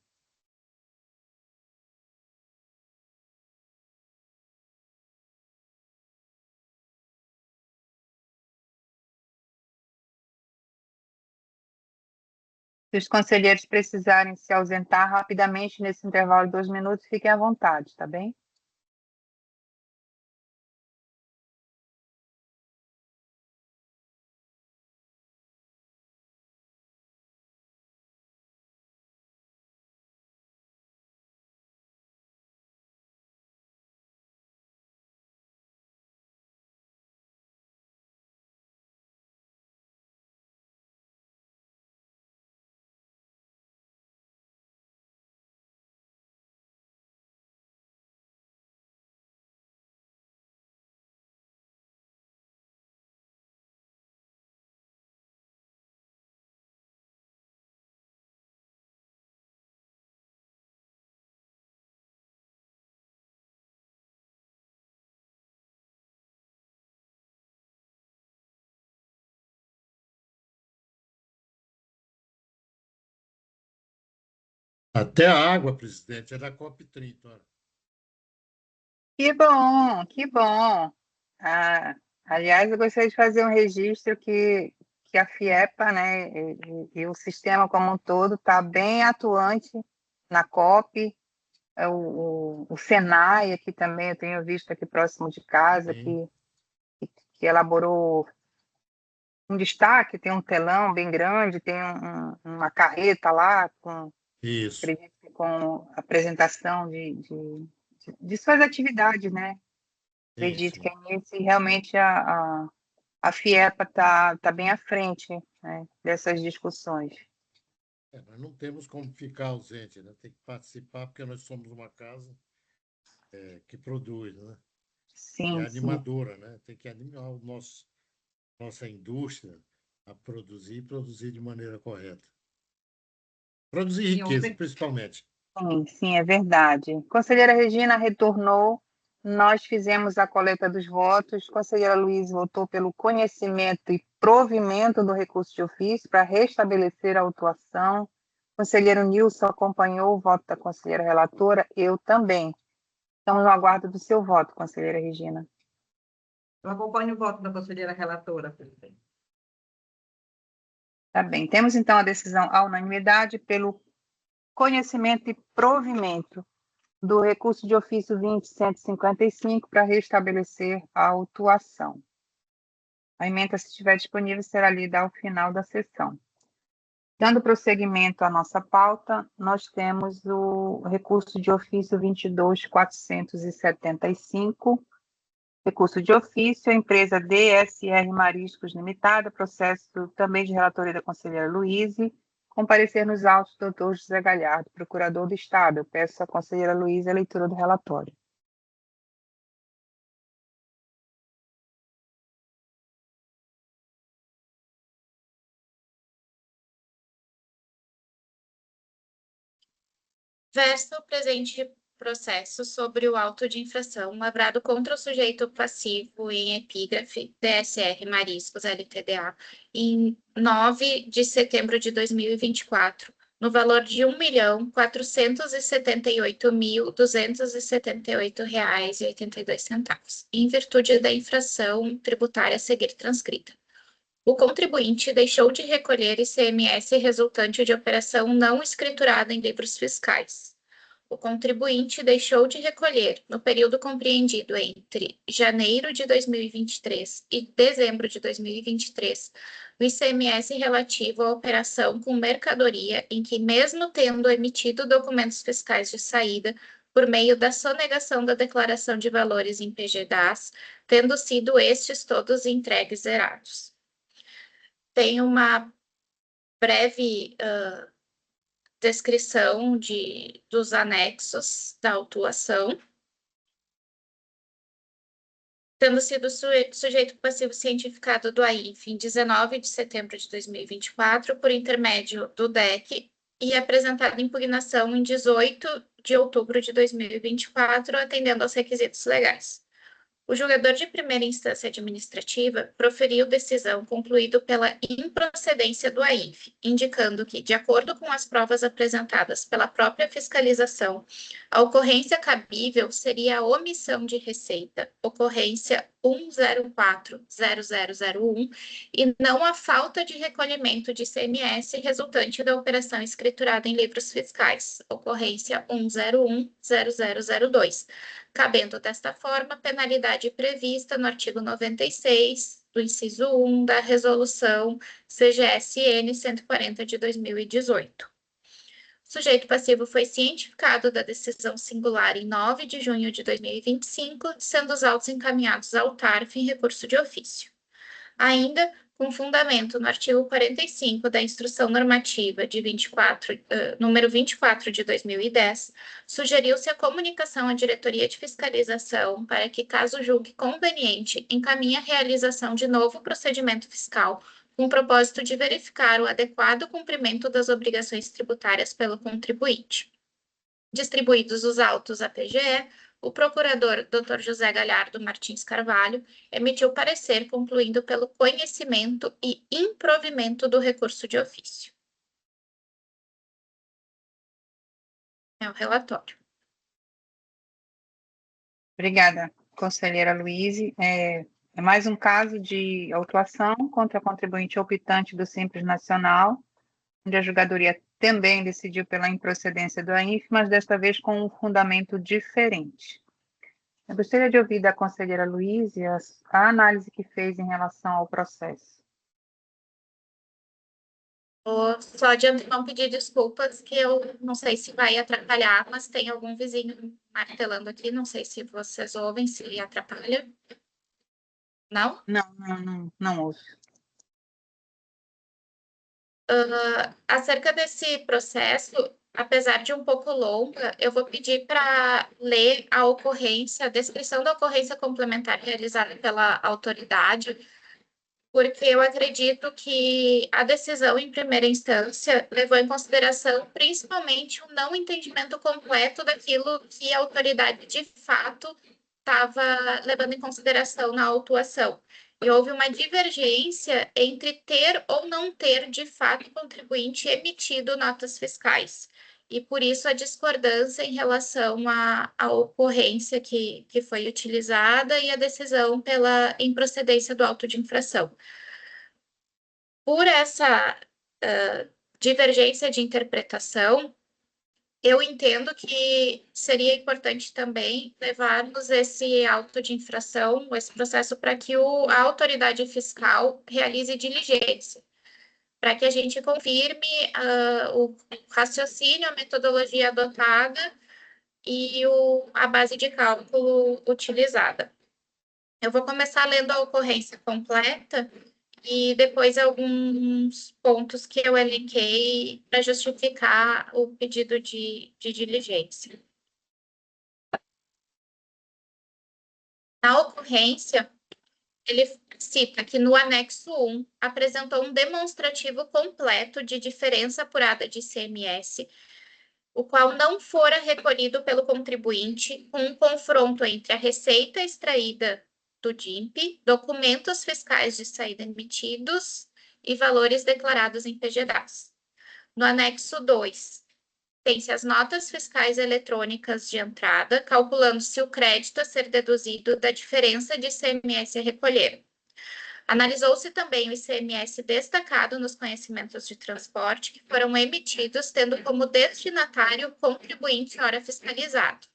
A: Se os conselheiros precisarem se ausentar rapidamente nesse intervalo de 2 minutos, fiquem à vontade, tá bem?
D: Até a água, presidente, é da COP30. Olha.
A: Que bom, que bom. Ah, aliás, eu gostaria de fazer um registro que a FIEPA, né, e o sistema como um todo está bem atuante na COP. O Senai aqui também, eu tenho visto aqui próximo de casa,
D: Sim.
A: que elaborou um destaque, tem um telão bem grande, tem uma carreta lá com,
D: Isso,
A: acredito que com apresentação de suas atividades, né? Acredito que
D: isso.
A: é nisso, e realmente a FIEPA está bem à frente, né, dessas discussões.
D: Nós não temos como ficar ausente, né? Tem que participar, porque nós somos uma casa que produz, né? E é
A: Sim, sim.
D: animadora, né? Tem que animar nossa indústria a produzir e produzir de maneira correta. Produzir
E: E
D: riqueza,
E: ontem,
D: principalmente.
A: Sim, sim, é verdade. Conselheira Regina retornou, nós fizemos a coleta dos votos, conselheira Luiz votou pelo conhecimento e provimento do recurso de ofício para restabelecer a autuação, conselheiro Nilson acompanhou o voto da conselheira relatora, eu também. Estamos no aguardo do seu voto, conselheira Regina.
E: eu acompanho o voto da conselheira relatora, presidente.
A: Tá bem, temos então a decisão à unanimidade pelo conhecimento e provimento do recurso de ofício 20.155 para restabelecer a autuação. A ementa, se estiver disponível, será lida ao final da sessão. Dando prosseguimento à nossa pauta, nós temos o recurso de ofício 22.475, recurso de ofício, a empresa DSR Mariscos Limitada, processo também de relatoria da conselheira Luíse, comparecer nos autos do Dr. José Galhardo, procurador do Estado. Eu peço à conselheira Luíse a leitura do relatório.
B: Versa o presente processo sobre o auto de infração lavrado contra o sujeito passivo em epígrafe DSR Mariscos LTDA em 9 de setembro de 2024, no valor de R$ 1.478.278,82, em virtude da infração tributária a seguir transcrita. O contribuinte deixou de recolher ICMS resultante de operação não escriturada em livros fiscais. O contribuinte deixou de recolher, no período compreendido entre janeiro de 2023 e dezembro de 2023, o ICMS relativo à operação com mercadoria em que, mesmo tendo emitido documentos fiscais de saída por meio da sonegação da declaração de valores em PGDAS, tendo sido estes todos entregues zerados. Tem uma breve descrição dos anexos da autuação, tendo sido sujeito passivo cientificado do AINF em 19 de setembro de 2024, por intermédio do DEC, e apresentado impugnação em 18 de outubro de 2024, atendendo aos requisitos legais. O julgador de primeira instância administrativa proferiu decisão concluído pela improcedência do AINF, indicando que, de acordo com as provas apresentadas pela própria fiscalização, a ocorrência cabível seria a omissão de receita, ocorrência 1040001 e não a falta de recolhimento de ICMS resultante da operação escriturada em livros fiscais, ocorrência 1010002, cabendo desta forma a penalidade prevista no artigo 96 do inciso 1 da Resolução CGSN 140 de 2018. O sujeito passivo foi cientificado da decisão singular em 9 de junho de 2025, sendo os autos encaminhados ao TARF em recurso de ofício. Ainda, com fundamento no artigo 45 da Instrução Normativa de número 24 de 2010, sugeriu-se a comunicação à Diretoria de Fiscalização para que, caso julgue conveniente, encaminhe a realização de novo procedimento fiscal com o propósito de verificar o adequado cumprimento das obrigações tributárias pelo contribuinte. Distribuídos os autos à PGE, o procurador Dr. José Galhardo Martins Carvalho emitiu parecer concluindo pelo conhecimento e improvimento do recurso de ofício. É o relatório.
A: Obrigada, conselheira Luíse. É mais um caso de autuação contra contribuinte optante do Simples Nacional, onde a julgadoria também decidiu pela improcedência do AINF, mas desta vez com um fundamento diferente. Eu gostaria de ouvir da conselheira Luíse a análise que fez em relação ao processo.
B: Vou só de antemão pedir desculpas, que eu não sei se vai atrapalhar, mas tem algum vizinho martelando aqui, não sei se vocês ouvem, se atrapalha. Não?
A: Não ouço.
B: Acerca desse processo, apesar de um pouco longa, eu vou pedir para ler a ocorrência, a descrição da ocorrência complementar realizada pela autoridade, porque eu acredito que a decisão em primeira instância levou em consideração principalmente o não entendimento completo daquilo que a autoridade de fato estava levando em consideração na autuação. E houve uma divergência entre ter ou não ter, de fato, contribuinte emitido notas fiscais. E por isso a discordância em relação à ocorrência que foi utilizada e a decisão pela improcedência do auto de infração. Por essa divergência de interpretação, eu entendo que seria importante também levarmos esse auto de infração, esse processo, para que a autoridade fiscal realize diligência, para que a gente confirme o raciocínio, a metodologia adotada e a base de cálculo utilizada. Eu vou começar lendo a ocorrência completa e depois alguns pontos que eu elenquei para justificar o pedido de diligência. Na ocorrência, ele cita que no anexo 1 apresentou um demonstrativo completo de diferença apurada de ICMS, o qual não fora recolhido pelo contribuinte, com um confronto entre a receita extraída do DIMP, documentos fiscais de saída emitidos e valores declarados em PGDAS. No anexo 2, tem-se as notas fiscais eletrônicas de entrada, calculando-se o crédito a ser deduzido da diferença de ICMS a recolher. Analisou-se também o ICMS destacado nos conhecimentos de transporte que foram emitidos, tendo como destinatário o contribuinte hora fiscalizado.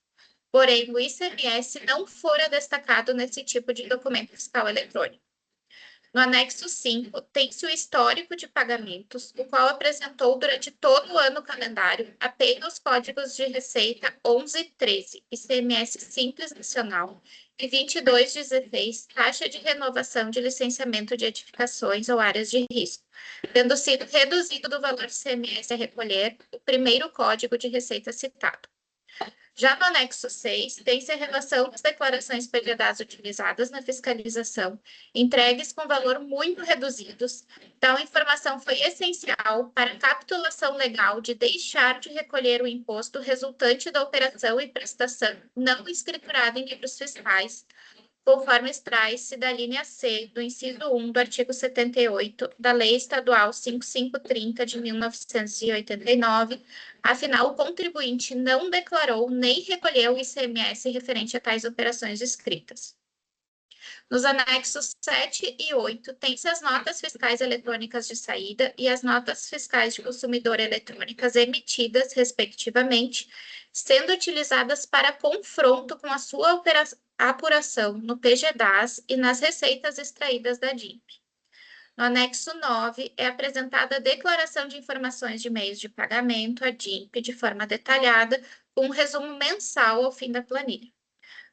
B: Porém, o ICMS não fora destacado nesse tipo de documento fiscal eletrônico. No anexo 5, tem-se o histórico de pagamentos, o qual apresentou durante todo o ano calendário apenas os códigos de receita 11 e 13, ICMS Simples Nacional, e 2216, taxa de renovação de licenciamento de edificações ou áreas de risco, tendo sido reduzido do valor de ICMS a recolher o primeiro código de receita citado. Já no anexo 6, tem-se a relação das declarações PGDAS utilizadas na fiscalização, entregues com valor muito reduzidos. Tal informação foi essencial para a capitulação legal de deixar de recolher o imposto resultante da operação e prestação não escriturada em livros fiscais, conforme extrai-se da linha C do inciso 1 do artigo 78 da Lei Estadual 5530 de 1989, afinal, o contribuinte não declarou nem recolheu o ICMS referente a tais operações escritas. Nos anexos 7 e 8, tem-se as notas fiscais eletrônicas de saída e as notas fiscais de consumidor eletrônicas emitidas, respectivamente, sendo utilizadas para confronto com a sua apuração no PGDAS e nas receitas extraídas da DIMP. No anexo 9, é apresentada a declaração de informações de meios de pagamento, a DIMP, de forma detalhada, com um resumo mensal ao fim da planilha.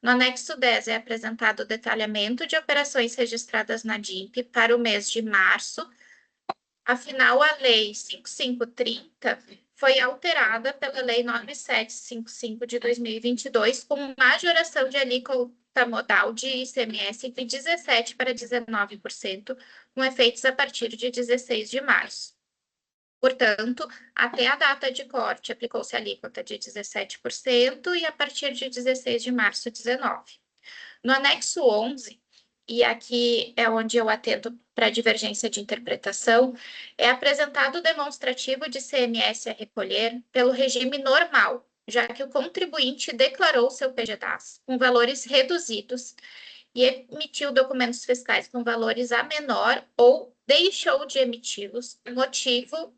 B: No anexo 10, é apresentado o detalhamento de operações registradas na DIMP para o mês de março. Afinal, a Lei 5530 foi alterada pela Lei 9755 de 2022, com majoração de alíquota modal de ICMS de 17% para 19%, com efeitos a partir de 16 de março. Portanto, até a data de corte, aplicou-se a alíquota de 17% e a partir de 16 de março, 19%. No anexo 11, e aqui é onde eu atento para a divergência de interpretação, é apresentado o demonstrativo de CMS a recolher pelo regime normal, já que o contribuinte declarou seu PGDAS com valores reduzidos e emitiu documentos fiscais com valores a menor ou deixou de emiti-los, motivo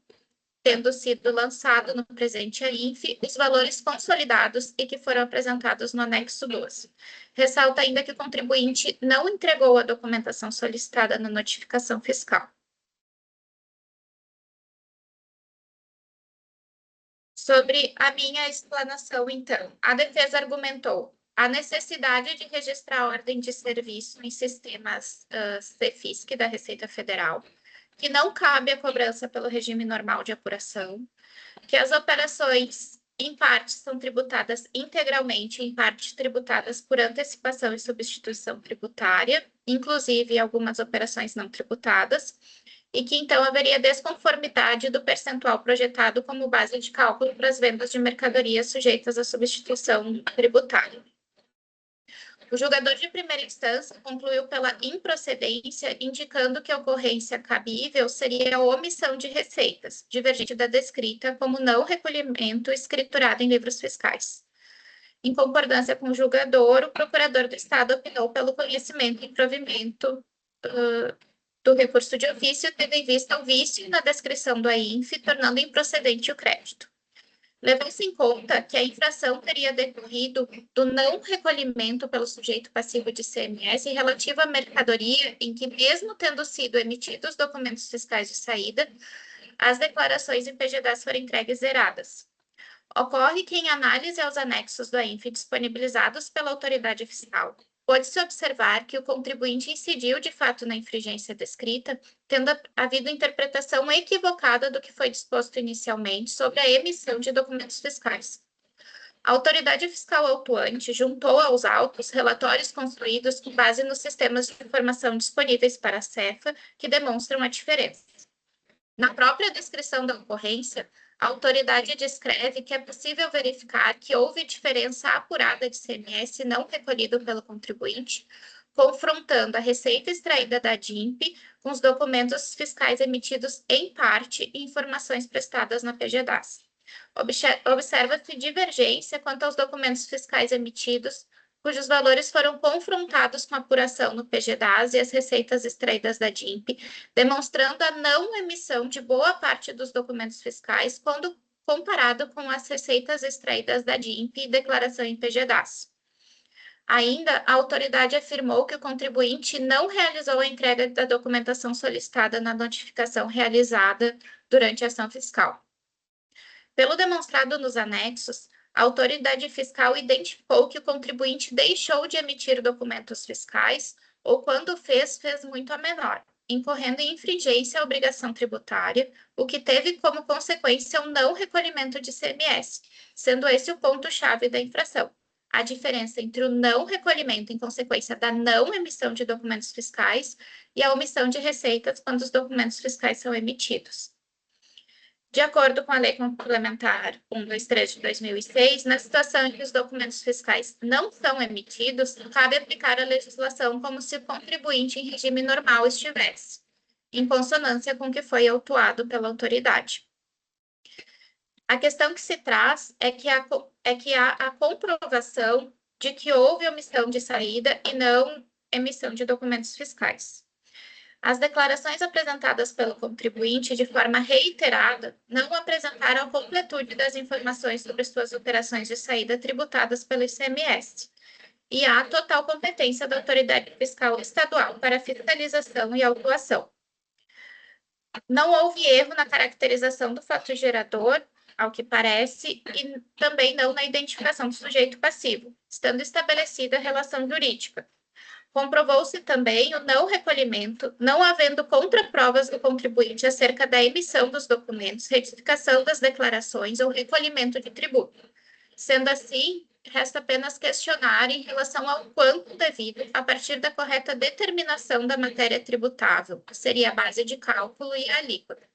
B: tendo sido lançado no presente AINF os valores consolidados e que foram apresentados no anexo 12. Ressalta ainda que o contribuinte não entregou a documentação solicitada na notificação fiscal. Sobre a minha explanação, então, a defesa argumentou a necessidade de registrar a ordem de serviço em sistemas CEFISC da Receita Federal, que não cabe a cobrança pelo regime normal de apuração, que as operações, em parte, são tributadas integralmente, em parte tributadas por antecipação e substituição tributária, inclusive algumas operações não tributadas, e que, então, haveria desconformidade do percentual projetado como base de cálculo para as vendas de mercadorias sujeitas à substituição tributária. O julgador de primeira instância concluiu pela improcedência, indicando que a ocorrência cabível seria a omissão de receitas, divergente da descrita como não recolhimento escriturado em livros fiscais. Em concordância com o julgador, o procurador do Estado opinou pelo conhecimento e provimento do recurso de ofício, tendo em vista o vício na descrição do AINF, tornando improcedente o crédito. Levou-se em conta que a infração teria decorrido do não recolhimento pelo sujeito passivo de ICMS relativa à mercadoria em que, mesmo tendo sido emitidos documentos fiscais de saída, as declarações em PGDAS foram entregues zeradas. Ocorre que, em análise aos anexos do AINF disponibilizados pela autoridade fiscal, pode-se observar que o contribuinte incidiu de fato na infringência descrita, tendo havido interpretação equivocada do que foi disposto inicialmente sobre a emissão de documentos fiscais. A autoridade fiscal autuante juntou aos autos relatórios construídos com base nos sistemas de informação disponíveis para a CEFA, que demonstram a diferença. Na própria descrição da ocorrência, a autoridade descreve que é possível verificar que houve diferença apurada de ICMS não recolhido pelo contribuinte, confrontando a receita extraída da DIMP com os documentos fiscais emitidos em parte e informações prestadas na PGDAS. Observa-se divergência quanto aos documentos fiscais emitidos, cujos valores foram confrontados com a apuração no PGDAS e as receitas extraídas da DIMP, demonstrando a não emissão de boa parte dos documentos fiscais quando comparado com as receitas extraídas da DIMP e declaração em PGDAS. Ainda, a autoridade afirmou que o contribuinte não realizou a entrega da documentação solicitada na notificação realizada durante a ação fiscal. Pelo demonstrado nos anexos, a autoridade fiscal identificou que o contribuinte deixou de emitir documentos fiscais ou, quando fez muito a menor, incorrendo em infringência à obrigação tributária, o que teve como consequência um não recolhimento de ICMS, sendo esse o ponto-chave da infração. A diferença entre o não recolhimento em consequência da não emissão de documentos fiscais e a omissão de receitas quando os documentos fiscais são emitidos. De acordo com a Lei Complementar 123 de 2006, na situação em que os documentos fiscais não são emitidos, cabe aplicar a legislação como se o contribuinte em regime normal estivesse, em consonância com o que foi autuado pela autoridade. A questão que se traz é que há a comprovação de que houve omissão de saída e não emissão de documentos fiscais. As declarações apresentadas pelo contribuinte de forma reiterada não apresentaram a completude das informações sobre suas operações de saída tributadas pelo ICMS, e há total competência da autoridade fiscal estadual para fiscalização e autuação. Não houve erro na caracterização do fato gerador, ao que parece, e também não na identificação do sujeito passivo, estando estabelecida a relação jurídica. Comprovou-se também o não recolhimento, não havendo contraprovas do contribuinte acerca da emissão dos documentos, retificação das declarações ou recolhimento de tributo. Sendo assim, resta apenas questionar em relação ao quanto devido a partir da correta determinação da matéria tributável, que seria a base de cálculo e a alíquota.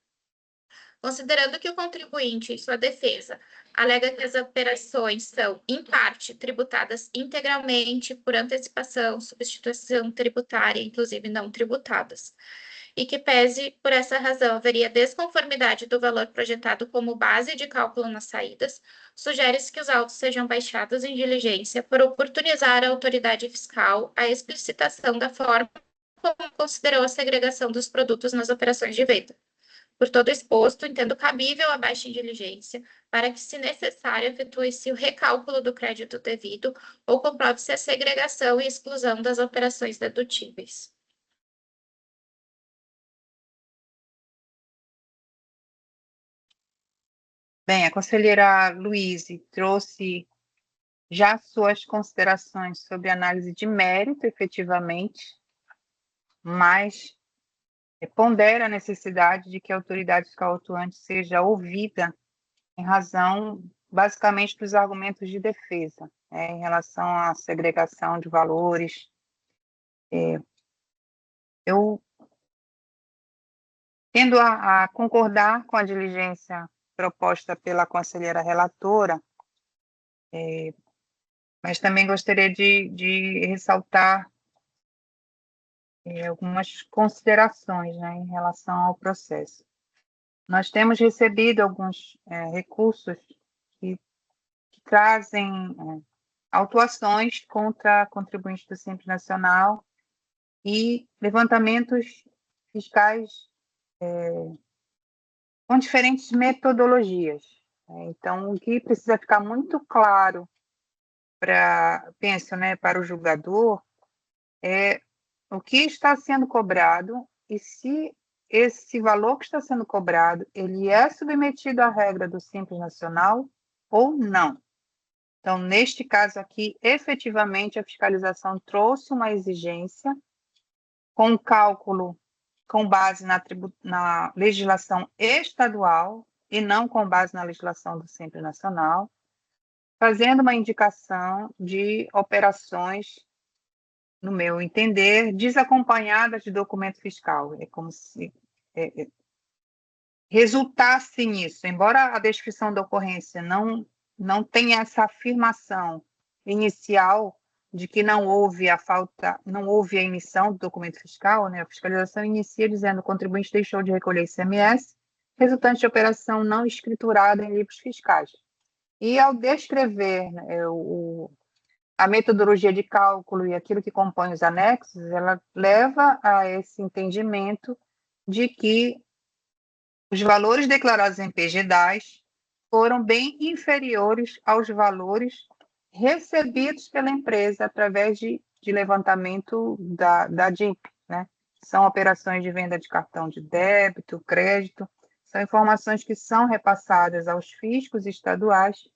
B: Considerando que o contribuinte, em sua defesa, alega que as operações são, em parte, tributadas integralmente por antecipação, substituição tributária, inclusive não tributadas, e que pese, por essa razão, haveria desconformidade do valor projetado como base de cálculo nas saídas, sugere-se que os autos sejam baixados em diligência por oportunizar à autoridade fiscal a explicitação da forma como considerou a segregação dos produtos nas operações de venda. Por todo exposto, entendo cabível a baixa em diligência, para que, se necessário, efetue-se o recálculo do crédito devido ou comprove-se a segregação e exclusão das operações dedutíveis.
A: Bem, a conselheira Luíse trouxe já suas considerações sobre análise de mérito, efetivamente, mas pondera a necessidade de que a autoridade fiscal atuante seja ouvida em razão, basicamente, dos argumentos de defesa, em relação à segregação de valores. Eu tendo a concordar com a diligência proposta pela conselheira relatora, mas também gostaria de ressaltar algumas considerações, né, em relação ao processo. Nós temos recebido alguns recursos que trazem autuações contra contribuintes do Simples Nacional e levantamentos fiscais com diferentes metodologias. Então, o que precisa ficar muito claro para o julgador é o que está sendo cobrado e se esse valor que está sendo cobrado, ele é submetido à regra do Simples Nacional ou não. Então, neste caso aqui, efetivamente, a fiscalização trouxe uma exigência com cálculo com base na legislação estadual e não com base na legislação do Simples Nacional, fazendo uma indicação de operações, no meu entender, desacompanhadas de documento fiscal. É como se resultasse nisso, embora a descrição da ocorrência não tenha essa afirmação inicial de que não houve a emissão do documento fiscal, né? A fiscalização inicia dizendo que o contribuinte deixou de recolher ICMS, resultante de operação não escriturada em livros fiscais. E ao descrever, né, a metodologia de cálculo e aquilo que compõe os anexos, ela leva a esse entendimento de que os valores declarados em PGDAS foram bem inferiores aos valores recebidos pela empresa através de levantamento da DIP, né? São operações de venda de cartão de débito, crédito, são informações que são repassadas aos fiscos estaduais,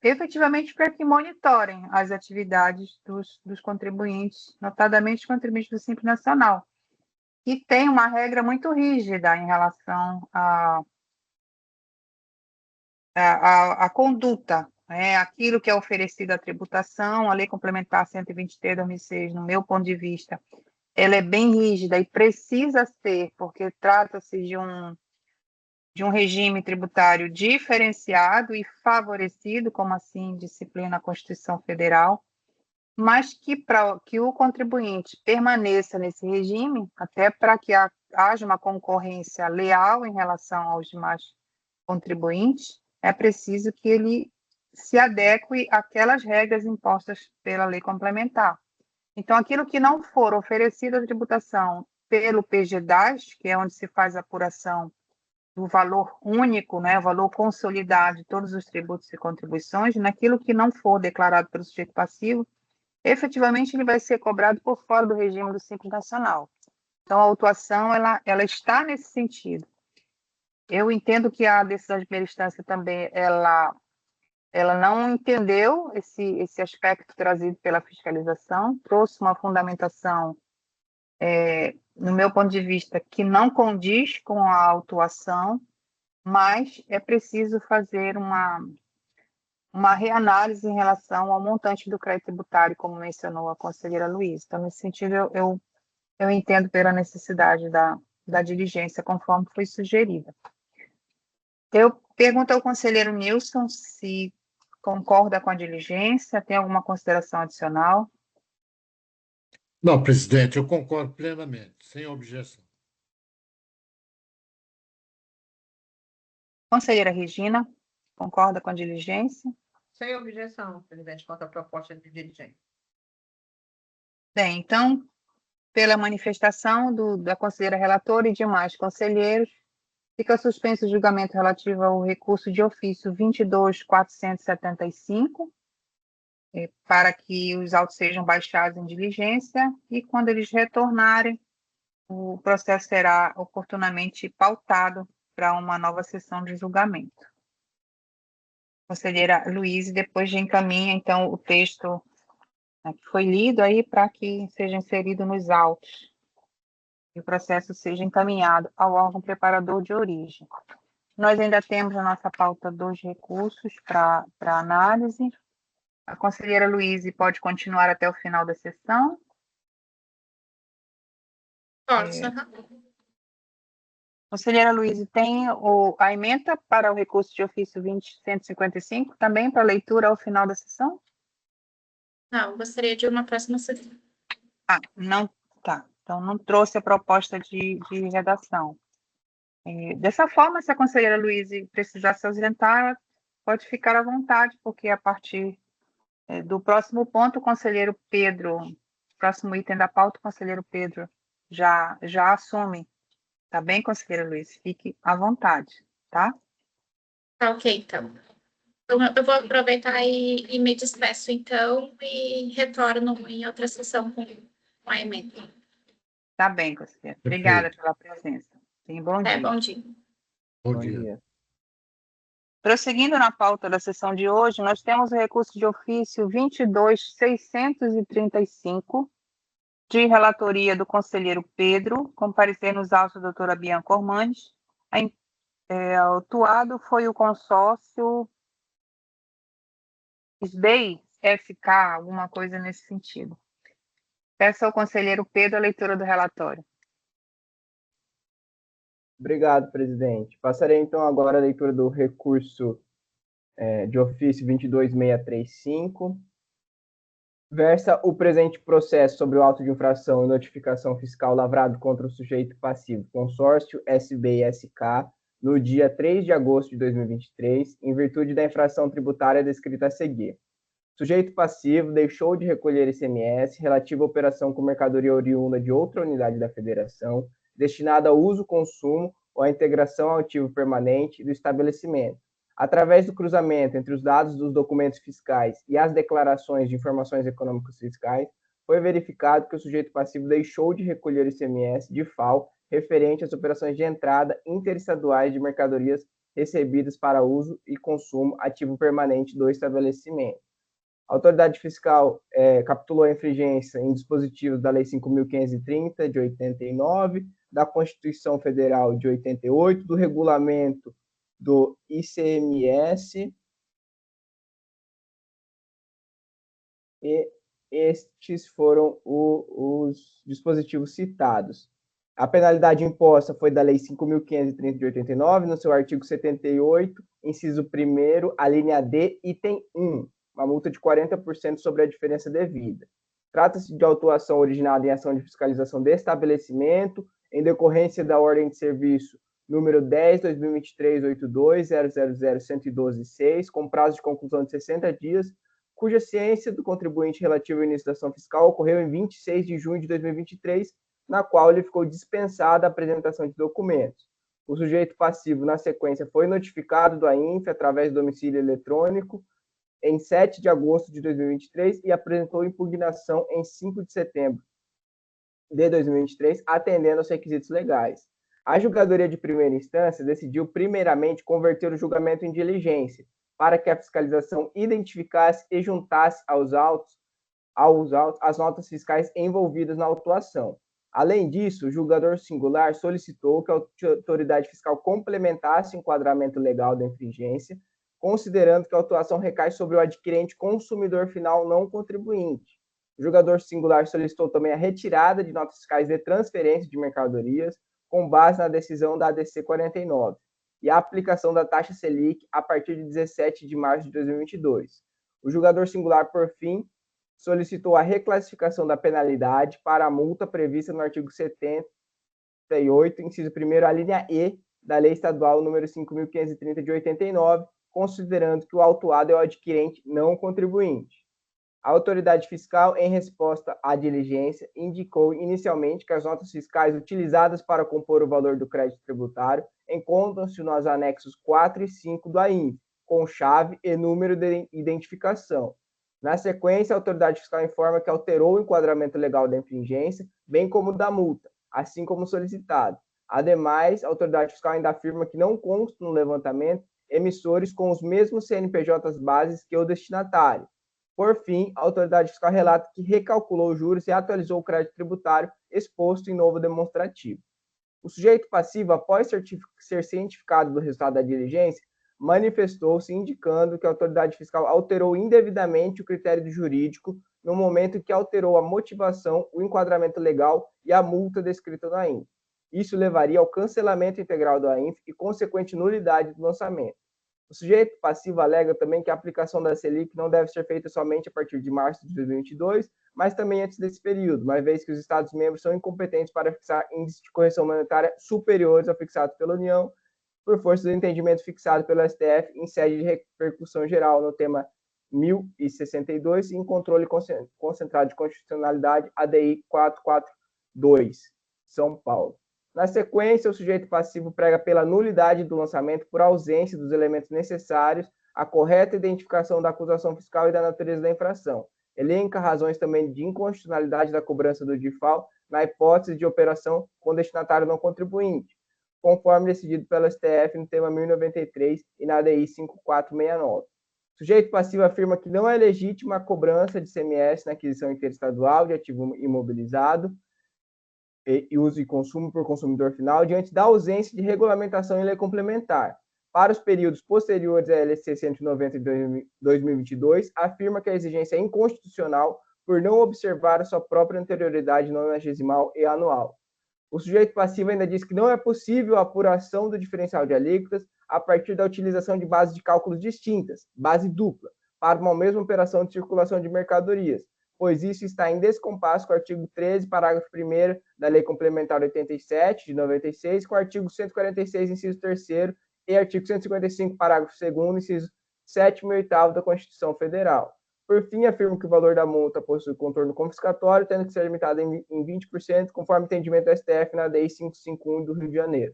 A: efetivamente para que monitorem as atividades dos contribuintes, notadamente os contribuintes do Simples Nacional, que tem uma regra muito rígida em relação à conduta, né? Aquilo que é oferecido à tributação, a Lei Complementar 123 de 2006, no meu ponto de vista, ela é bem rígida e precisa ser, porque trata-se de um regime tributário diferenciado e favorecido, como assim disciplina a Constituição Federal, mas que o contribuinte permaneça nesse regime, até para que haja uma concorrência leal em relação aos demais contribuintes, é preciso que ele se adeque àquelas regras impostas pela lei complementar. Então, aquilo que não for oferecido à tributação pelo PGDAS, que é onde se faz a apuração do valor único, né, o valor consolidado de todos os tributos e contribuições, naquilo que não for declarado pelo sujeito passivo, efetivamente ele vai ser cobrado por fora do regime do Simples Nacional. Então, a autuação, ela está nesse sentido. Eu entendo que a decisão de primeira instância também, ela não entendeu esse aspecto trazido pela fiscalização, trouxe uma fundamentação, no meu ponto de vista, que não condiz com a autuação, mas é preciso fazer uma reanálise em relação ao montante do crédito tributário, como mencionou a conselheira Luísa. Então, nesse sentido, eu entendo pela necessidade da diligência, conforme foi sugerida. Eu pergunto ao conselheiro Nilson se concorda com a diligência, tem alguma consideração adicional?
D: Não, presidente, eu concordo plenamente, sem objeção.
A: Conselheira Regina, concorda com a diligência?
E: Sem objeção, presidente, quanto à proposta de diligência.
A: Bem, então, pela manifestação da conselheira relatora e demais conselheiros, fica suspenso o julgamento relativo ao recurso de ofício 22.475, para que os autos sejam baixados em diligência, e quando eles retornarem, o processo será oportunamente pautado para uma nova sessão de julgamento. Conselheira Luísa, depois de encaminha, então, o texto, né, que foi lido aí para que seja inserido nos autos e o processo seja encaminhado ao órgão preparador de origem. Nós ainda temos na nossa pauta 2 recursos para análise. A conselheira Luísa pode continuar até o final da sessão.
B: Posso,
A: Conselheira Luísa, tem a ementa para o recurso de ofício 20.155 também para leitura ao final da sessão?
B: Não, gostaria de uma próxima sessão.
A: Não, tá. Então, não trouxe a proposta de redação. Dessa forma, se a conselheira Luísa precisar se ausentar, ela pode ficar à vontade, porque a partir do próximo ponto, o conselheiro Pedro, próximo item da pauta, o conselheiro Pedro já assume. Tá bem, conselheira Luísa? Fique à vontade, tá?
B: Tá ok, então. Eu vou aproveitar e me despeço, então, e retorno em outra sessão com a emenda.
A: Tá bem, conselheira. Obrigada pela presença. Tenha bom dia.
B: Bom dia.
D: Bom
C: Bom
D: dia.
C: dia.
A: Prosseguindo na pauta da sessão de hoje, nós temos o recurso de ofício 22.635, de relatoria do conselheiro Pedro, com parecer nos autos da doutora Bianca Ormandes. Autuado foi o consórcio SBEI, SK, alguma coisa nesse sentido. Peço ao conselheiro Pedro a leitura do relatório.
C: Obrigado, presidente. Passarei, então, agora a leitura do recurso de ofício 22.635. Versa o presente processo sobre o auto de infração e notificação fiscal lavrado contra o sujeito passivo consórcio SBISK no dia 3 de agosto de 2023, em virtude da infração tributária descrita a seguir. O sujeito passivo deixou de recolher ICMS relativo à operação com mercadoria oriunda de outra unidade da federação, destinada ao uso, consumo ou à integração ao ativo permanente do estabelecimento. Através do cruzamento entre os dados dos documentos fiscais e as declarações de informações econômicas fiscais, foi verificado que o sujeito passivo deixou de recolher ICMS de FAO referente às operações de entrada interestaduais de mercadorias recebidas para uso e consumo ativo permanente do estabelecimento. A autoridade fiscal capitulou a infringência em dispositivos da Lei 5.530, de 89, da Constituição Federal de 88, do Regulamento do ICMS, e estes foram os dispositivos citados. A penalidade imposta foi da Lei 5.530 de 89, no seu artigo 78, inciso 1º, a linha D, item 1, uma multa de 40% sobre a diferença devida. Trata-se de autuação originada em ação de fiscalização de estabelecimento, em decorrência da ordem de serviço número 10/2023-82-000-112-6, com prazo de conclusão de 60 dias, cuja ciência do contribuinte relativa ao início da ação fiscal ocorreu em 26 de junho de 2023, na qual ele ficou dispensado a apresentação de documentos. O sujeito passivo, na sequência, foi notificado do AINF através do domicílio eletrônico em 7 de agosto de 2023 e apresentou impugnação em 5 de setembro de 2023, atendendo aos requisitos legais. A julgadoria de primeira instância decidiu primeiramente converter o julgamento em diligência, para que a fiscalização identificasse e juntasse aos autos as notas fiscais envolvidas na autuação. Além disso, o julgador singular solicitou que a autoridade fiscal complementasse o enquadramento legal da infringência, considerando que a autuação recai sobre o adquirente consumidor final não contribuinte. O julgador singular solicitou também a retirada de notas fiscais de transferência de mercadorias, com base na decisão da ADC 49, e a aplicação da taxa Selic a partir de 17 de março de 2022. O julgador singular, por fim, solicitou a reclassificação da penalidade para a multa prevista no artigo 78, inciso 1º, a linha E da Lei Estadual número 5.530 de 89, considerando que o autuado é o adquirente não contribuinte. A autoridade fiscal, em resposta à diligência, indicou inicialmente que as notas fiscais utilizadas para compor o valor do crédito tributário encontram-se nos anexos 4 e 5 do AINF, com chave e número de identificação. Na sequência, a autoridade fiscal informa que alterou o enquadramento legal da infringência, bem como da multa, assim como solicitado. Ademais, a autoridade fiscal ainda afirma que não constam no levantamento emissores com os mesmos CNPJs bases que o destinatário. Por fim, a autoridade fiscal relata que recalculou os juros e atualizou o crédito tributário exposto em novo demonstrativo. O sujeito passivo, após ser cientificado do resultado da diligência, manifestou-se indicando que a autoridade fiscal alterou indevidamente o critério jurídico no momento em que alterou a motivação, o enquadramento legal e a multa descrita no AINF. Isso levaria ao cancelamento integral do AINF e consequente nulidade do lançamento. O sujeito passivo alega também que a aplicação da Selic não deve ser feita somente a partir de março de 2022, mas também antes desse período, uma vez que os Estados-membros são incompetentes para fixar índices de correção monetária superiores ao fixado pela União, por força do entendimento fixado pelo STF em sede de repercussão geral no tema 1062 e em controle concentrado de constitucionalidade ADI 442, São Paulo. Na sequência, o sujeito passivo prega pela nulidade do lançamento por ausência dos elementos necessários à correta identificação da acusação fiscal e da natureza da infração. Elenca razões também de inconstitucionalidade da cobrança do DIFAL na hipótese de operação com destinatário não contribuinte, conforme decidido pelo STF no tema 1093 e na ADI 5469. O sujeito passivo afirma que não é legítima a cobrança de ICMS na aquisição interestadual de ativo imobilizado e uso e consumo por consumidor final, diante da ausência de regulamentação em lei complementar. Para os períodos posteriores à LC 190 de 2022, afirma que a exigência é inconstitucional por não observar a sua própria anterioridade nonagesimal e anual. O sujeito passivo ainda diz que não é possível a apuração do diferencial de alíquotas a partir da utilização de bases de cálculos distintas, base dupla, para uma mesma operação de circulação de mercadorias, pois isso está em descompasso com o artigo 13, parágrafo 1º da Lei Complementar 87, de 96, com o artigo 146, inciso 3º, e artigo 155, parágrafo 2º, inciso 7º e 8º da Constituição Federal. Por fim, afirmo que o valor da multa possui contorno confiscatório, tendo que ser limitado em 20%, conforme entendimento do STF na DI 551 do Rio de Janeiro.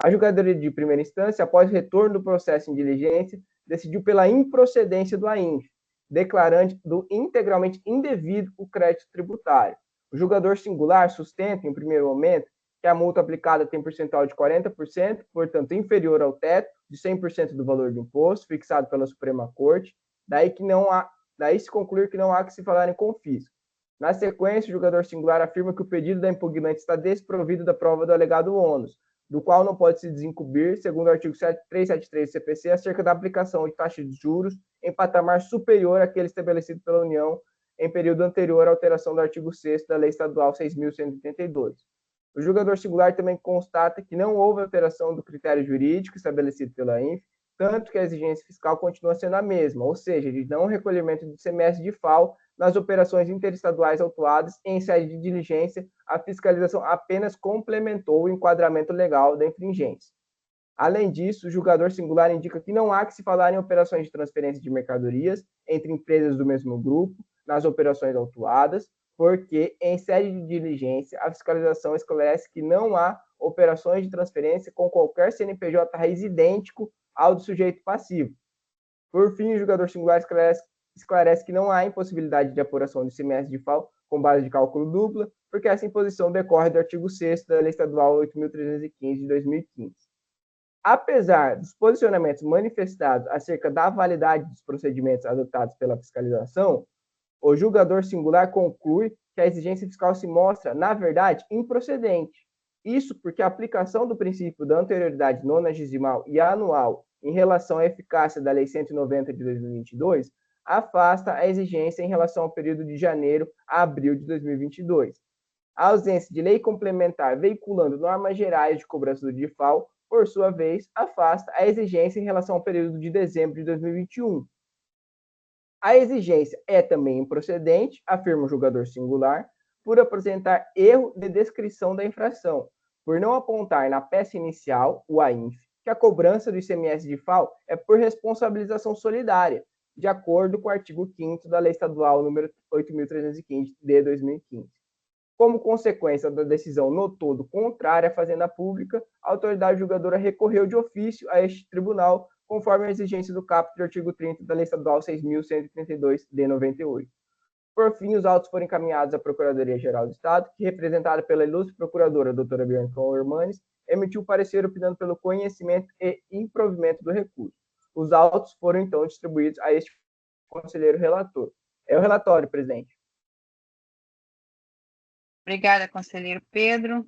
C: A julgadoria de primeira instância, após retorno do processo em diligência, decidiu pela improcedência do AINF, declarante do integralmente indevido o crédito tributário. O julgador singular sustenta, em primeiro momento, que a multa aplicada tem percentual de 40%, portanto inferior ao teto de 100% do valor do imposto, fixado pela Suprema Corte, daí se concluir que não há que se falar em confisco. Na sequência, o julgador singular afirma que o pedido da impugnante está desprovido da prova do alegado ônus, do qual não pode se desincumbir, segundo o artigo 373 do CPC, acerca da aplicação de taxa de juros em patamar superior àquele estabelecido pela União em período anterior à alteração do artigo 6º da Lei Estadual 6.182. O julgador singular também constata que não houve alteração do critério jurídico estabelecido pela AINF, tanto que a exigência fiscal continua sendo a mesma, ou seja, de não recolhimento de ICMS de FAO nas operações interestaduais autuadas em sede de diligência, a fiscalização apenas complementou o enquadramento legal da infringência. Além disso, o julgador singular indica que não há que se falar em operações de transferência de mercadorias entre empresas do mesmo grupo nas operações autuadas, porque, em sede de diligência, a fiscalização esclarece que não há operações de transferência com qualquer CNPJ raiz idêntico ao do sujeito passivo. Por fim, o julgador singular esclarece que não há impossibilidade de apuração de ICMS de FAO com base de cálculo dupla, porque essa imposição decorre do artigo 6º da Lei Estadual 8.315 de 2015. Apesar dos posicionamentos manifestados acerca da validade dos procedimentos adotados pela fiscalização, o julgador singular conclui que a exigência fiscal se mostra, na verdade, improcedente. Isso porque a aplicação do princípio da anterioridade nonagesimal e anual em relação à eficácia da Lei 190 de 2022 afasta a exigência em relação ao período de janeiro a abril de 2022. A ausência de lei complementar veiculando normas gerais de cobrança do DIFAL, por sua vez, afasta a exigência em relação ao período de dezembro de 2021. A exigência é também improcedente, afirma o julgador singular, por apresentar erro de descrição da infração, por não apontar na peça inicial, o AINF, que a cobrança do ICMS de FAO é por responsabilização solidária, de acordo com o artigo 5º da Lei Estadual número 8.315 de 2015. Como consequência da decisão no todo contrária à Fazenda Pública, a autoridade julgadora recorreu de ofício a este tribunal, conforme a exigência do caput do artigo 30 da Lei Estadual 6.132 de 98. Por fim, os autos foram encaminhados à Procuradoria-Geral do Estado, que, representada pela ilustre procuradora, doutora Bianca Ormanes, emitiu parecer opinando pelo conhecimento e improvimento do recurso. Os autos foram, então, distribuídos a este conselheiro relator. É o relatório, presidente.
A: Obrigada, conselheiro Pedro.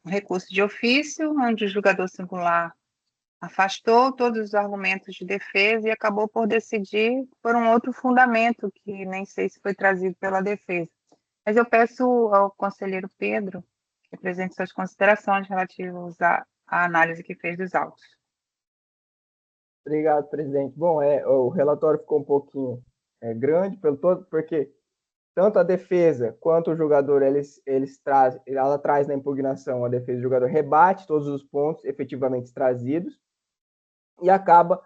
A: Um recurso de ofício, onde o julgador singular afastou todos os argumentos de defesa e acabou por decidir por um outro fundamento, que nem sei se foi trazido pela defesa. Mas eu peço ao conselheiro Pedro que apresente suas considerações relativas à análise que fez dos autos.
C: Obrigado, presidente. Bom, o relatório ficou um pouquinho grande, porque tanto a defesa quanto o julgador, ela traz na impugnação, a defesa do julgador rebate todos os pontos efetivamente trazidos e acaba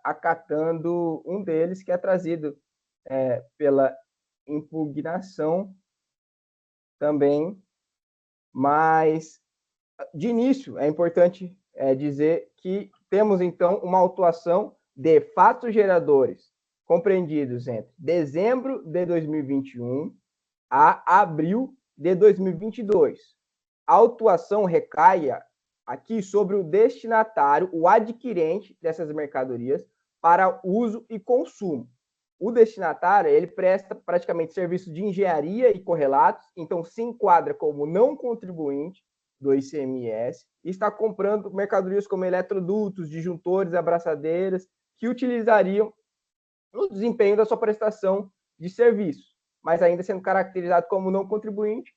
C: acatando um deles, que é trazido pela impugnação também. Mas, de início, é importante dizer que temos, então, uma autuação de fatos geradores compreendidos entre dezembro de 2021 a abril de 2022. A autuação recai aqui sobre o destinatário, o adquirente dessas mercadorias para uso e consumo. O destinatário, ele presta praticamente serviços de engenharia e correlatos, então se enquadra como não contribuinte do ICMS e está comprando mercadorias como eletrodutos, disjuntores, abraçadeiras, que utilizariam no desempenho da sua prestação de serviço, mas ainda sendo caracterizado como não contribuinte,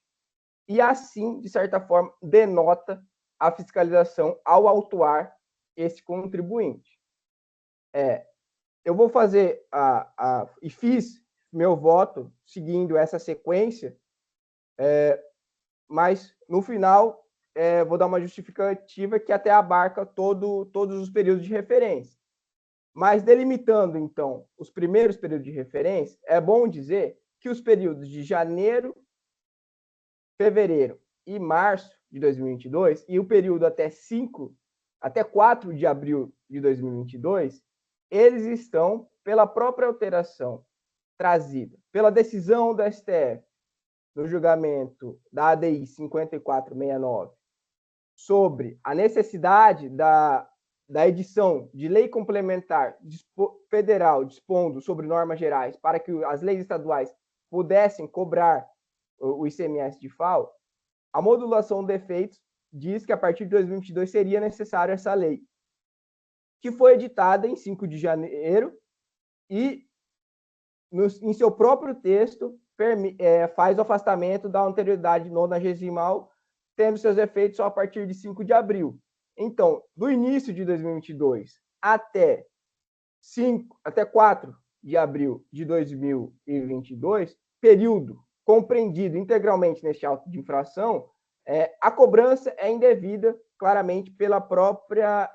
C: e assim, de certa forma, denota a fiscalização ao autuar esse contribuinte. Eu vou fazer e fiz meu voto seguindo essa sequência, mas no final vou dar uma justificativa que até abarca todos os períodos de referência. Mas delimitando, então, os primeiros períodos de referência, é bom dizer que os períodos de janeiro, fevereiro e março de 2022 e o período até 4 de abril de 2022, eles estão, pela própria alteração trazida pela decisão do STF no julgamento da ADI 5469 sobre a necessidade da edição de lei complementar federal dispondo sobre normas gerais para que as leis estaduais pudessem cobrar o ICMS de FAO, a modulação de efeitos diz que a partir de 2022 seria necessária essa lei, que foi editada em 5 de janeiro e, em seu próprio texto, faz o afastamento da anterioridade nonagesimal, tendo seus efeitos só a partir de 5 de abril. Então, do início de 2022 até 4 de abril de 2022, período compreendido integralmente neste auto de infração, A cobrança é indevida, claramente, pela própria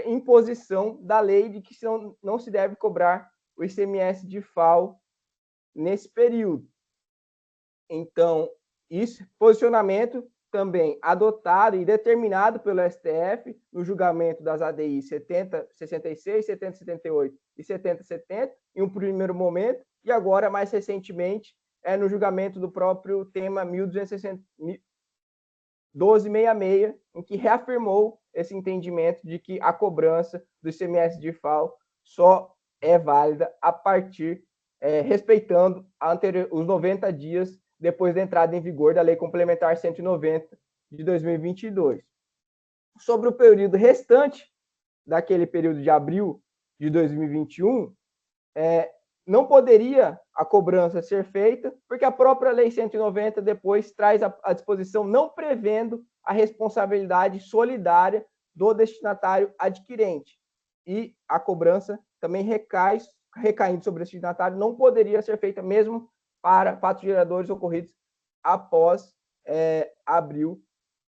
C: imposição da lei de que não se deve cobrar o ICMS de FAO nesse período. Então, esse posicionamento também adotado e determinado pelo STF no julgamento das ADI 7066, 7078 e 7070, em um primeiro momento, e agora, mais recentemente, no julgamento do próprio tema 1266, em que reafirmou esse entendimento de que a cobrança do ICMS de FAO só é válida a partir, respeitando os 90 dias depois da entrada em vigor da Lei Complementar 190 de 2022. Sobre o período restante daquele período de abril de 2021, não poderia a cobrança ser feita, porque a própria Lei 190 depois traz a disposição não prevendo a responsabilidade solidária do destinatário adquirente. E a cobrança também recaindo sobre o destinatário não poderia ser feita mesmo para fatos geradores ocorridos após abril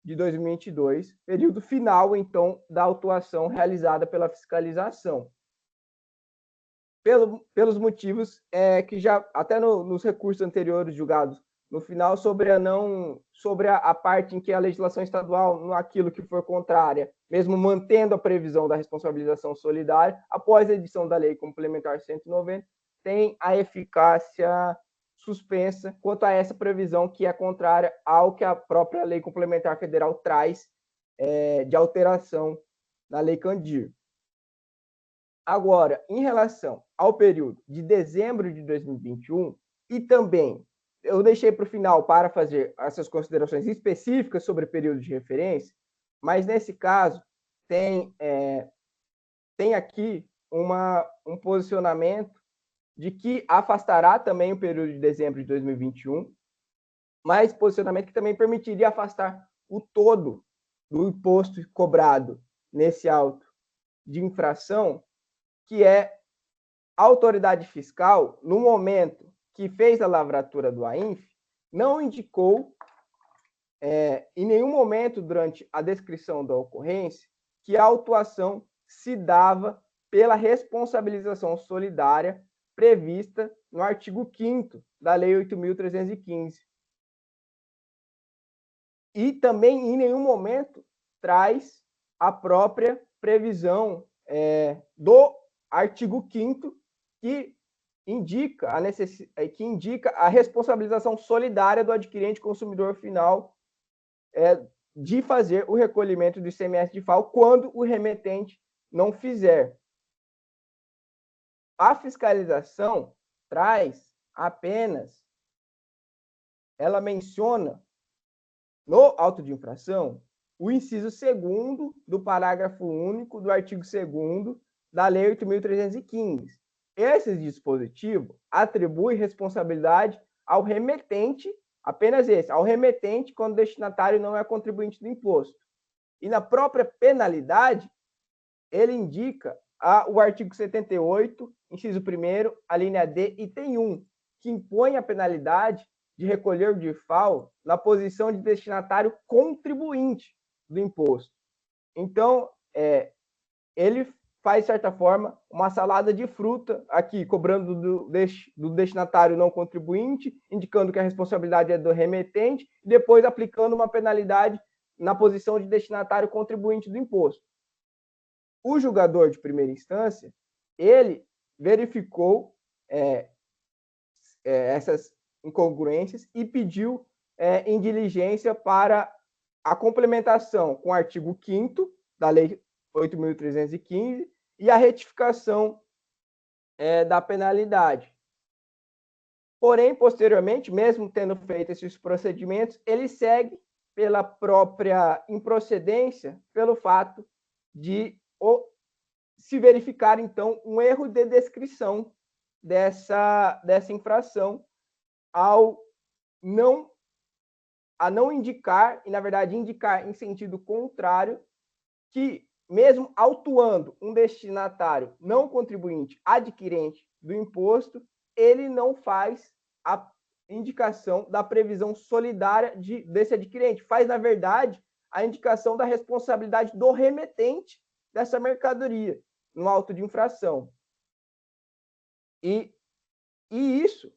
C: de 2022, período final, então, da autuação realizada pela fiscalização. Pelos motivos que já, até nos recursos anteriores julgados no final, sobre a parte em que a legislação estadual, naquilo que for contrária, mesmo mantendo a previsão da responsabilização solidária, após a edição da Lei Complementar 190, tem a eficácia suspensa quanto a essa previsão que é contrária ao que a própria Lei Complementar Federal traz de alteração na Lei Candir. Agora, em relação ao período de dezembro de 2021, e também eu deixei para o final para fazer essas considerações específicas sobre o período de referência, mas nesse caso tem aqui um posicionamento de que afastará também o período de dezembro de 2021, mas posicionamento que também permitiria afastar o todo do imposto cobrado nesse auto de infração, que é a autoridade fiscal, no momento que fez a lavratura do AINF, não indicou, em nenhum momento durante a descrição da ocorrência, que a autuação se dava pela responsabilização solidária prevista no artigo 5º da Lei 8.315. E também, em nenhum momento, traz a própria previsão do artigo 5º que indica a responsabilização solidária do adquirente consumidor final de fazer o recolhimento do ICMS de FAO quando o remetente não fizer. A fiscalização traz apenas, ela menciona no auto de infração o inciso 2º do parágrafo único do artigo 2º da Lei 8.315. Esse dispositivo atribui responsabilidade ao remetente, apenas esse, ao remetente quando o destinatário não é contribuinte do imposto. E na própria penalidade, ele indica o artigo 78, inciso 1º, a linha D, item 1, que impõe a penalidade de recolher o DIFAL na posição de destinatário contribuinte do imposto. Então, ele faz, de certa forma, uma salada de fruta aqui, cobrando do destinatário não contribuinte, indicando que a responsabilidade é do remetente, e depois aplicando uma penalidade na posição de destinatário contribuinte do imposto. O julgador de primeira instância, ele verificou essas incongruências e pediu em diligência para a complementação com o artigo 5º da Lei 8.315 e a retificação da penalidade. Porém, posteriormente, mesmo tendo feito esses procedimentos, ele segue pela própria improcedência, pelo fato de se verificar, então, um erro de descrição dessa infração ao não indicar, e na verdade indicar em sentido contrário, que mesmo autuando um destinatário não contribuinte adquirente do imposto, ele não faz indicação da previsão solidária desse adquirente. Faz, na verdade, a indicação da responsabilidade do remetente dessa mercadoria no auto de infração. E isso,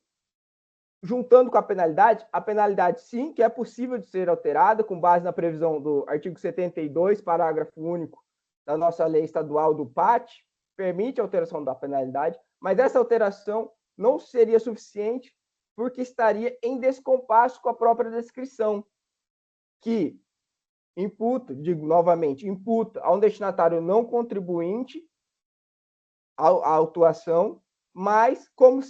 C: juntando com a penalidade sim, que é possível de ser alterada com base na previsão do artigo 72, parágrafo único da nossa lei estadual do PAT, permite a alteração da penalidade, mas essa alteração não seria suficiente porque estaria em descompasso com a própria descrição, que imputa, digo novamente, imputa a um destinatário não contribuinte a autuação, mas como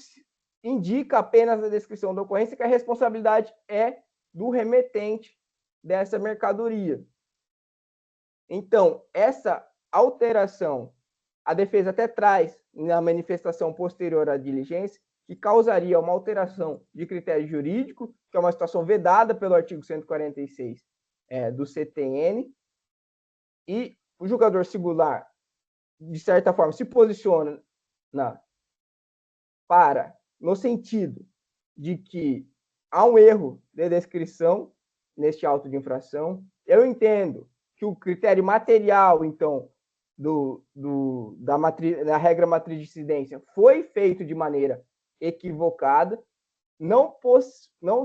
C: indica apenas a descrição da ocorrência, que a responsabilidade é do remetente dessa mercadoria. Então, essa alteração, a defesa até traz na manifestação posterior à diligência, que causaria uma alteração de critério jurídico, que é uma situação vedada pelo artigo 146 do CTN, e o julgador singular, de certa forma, se posiciona no sentido de que há um erro de descrição neste auto de infração. Eu entendo que o critério material, então, da regra matriz de incidência foi feito de maneira equivocada, não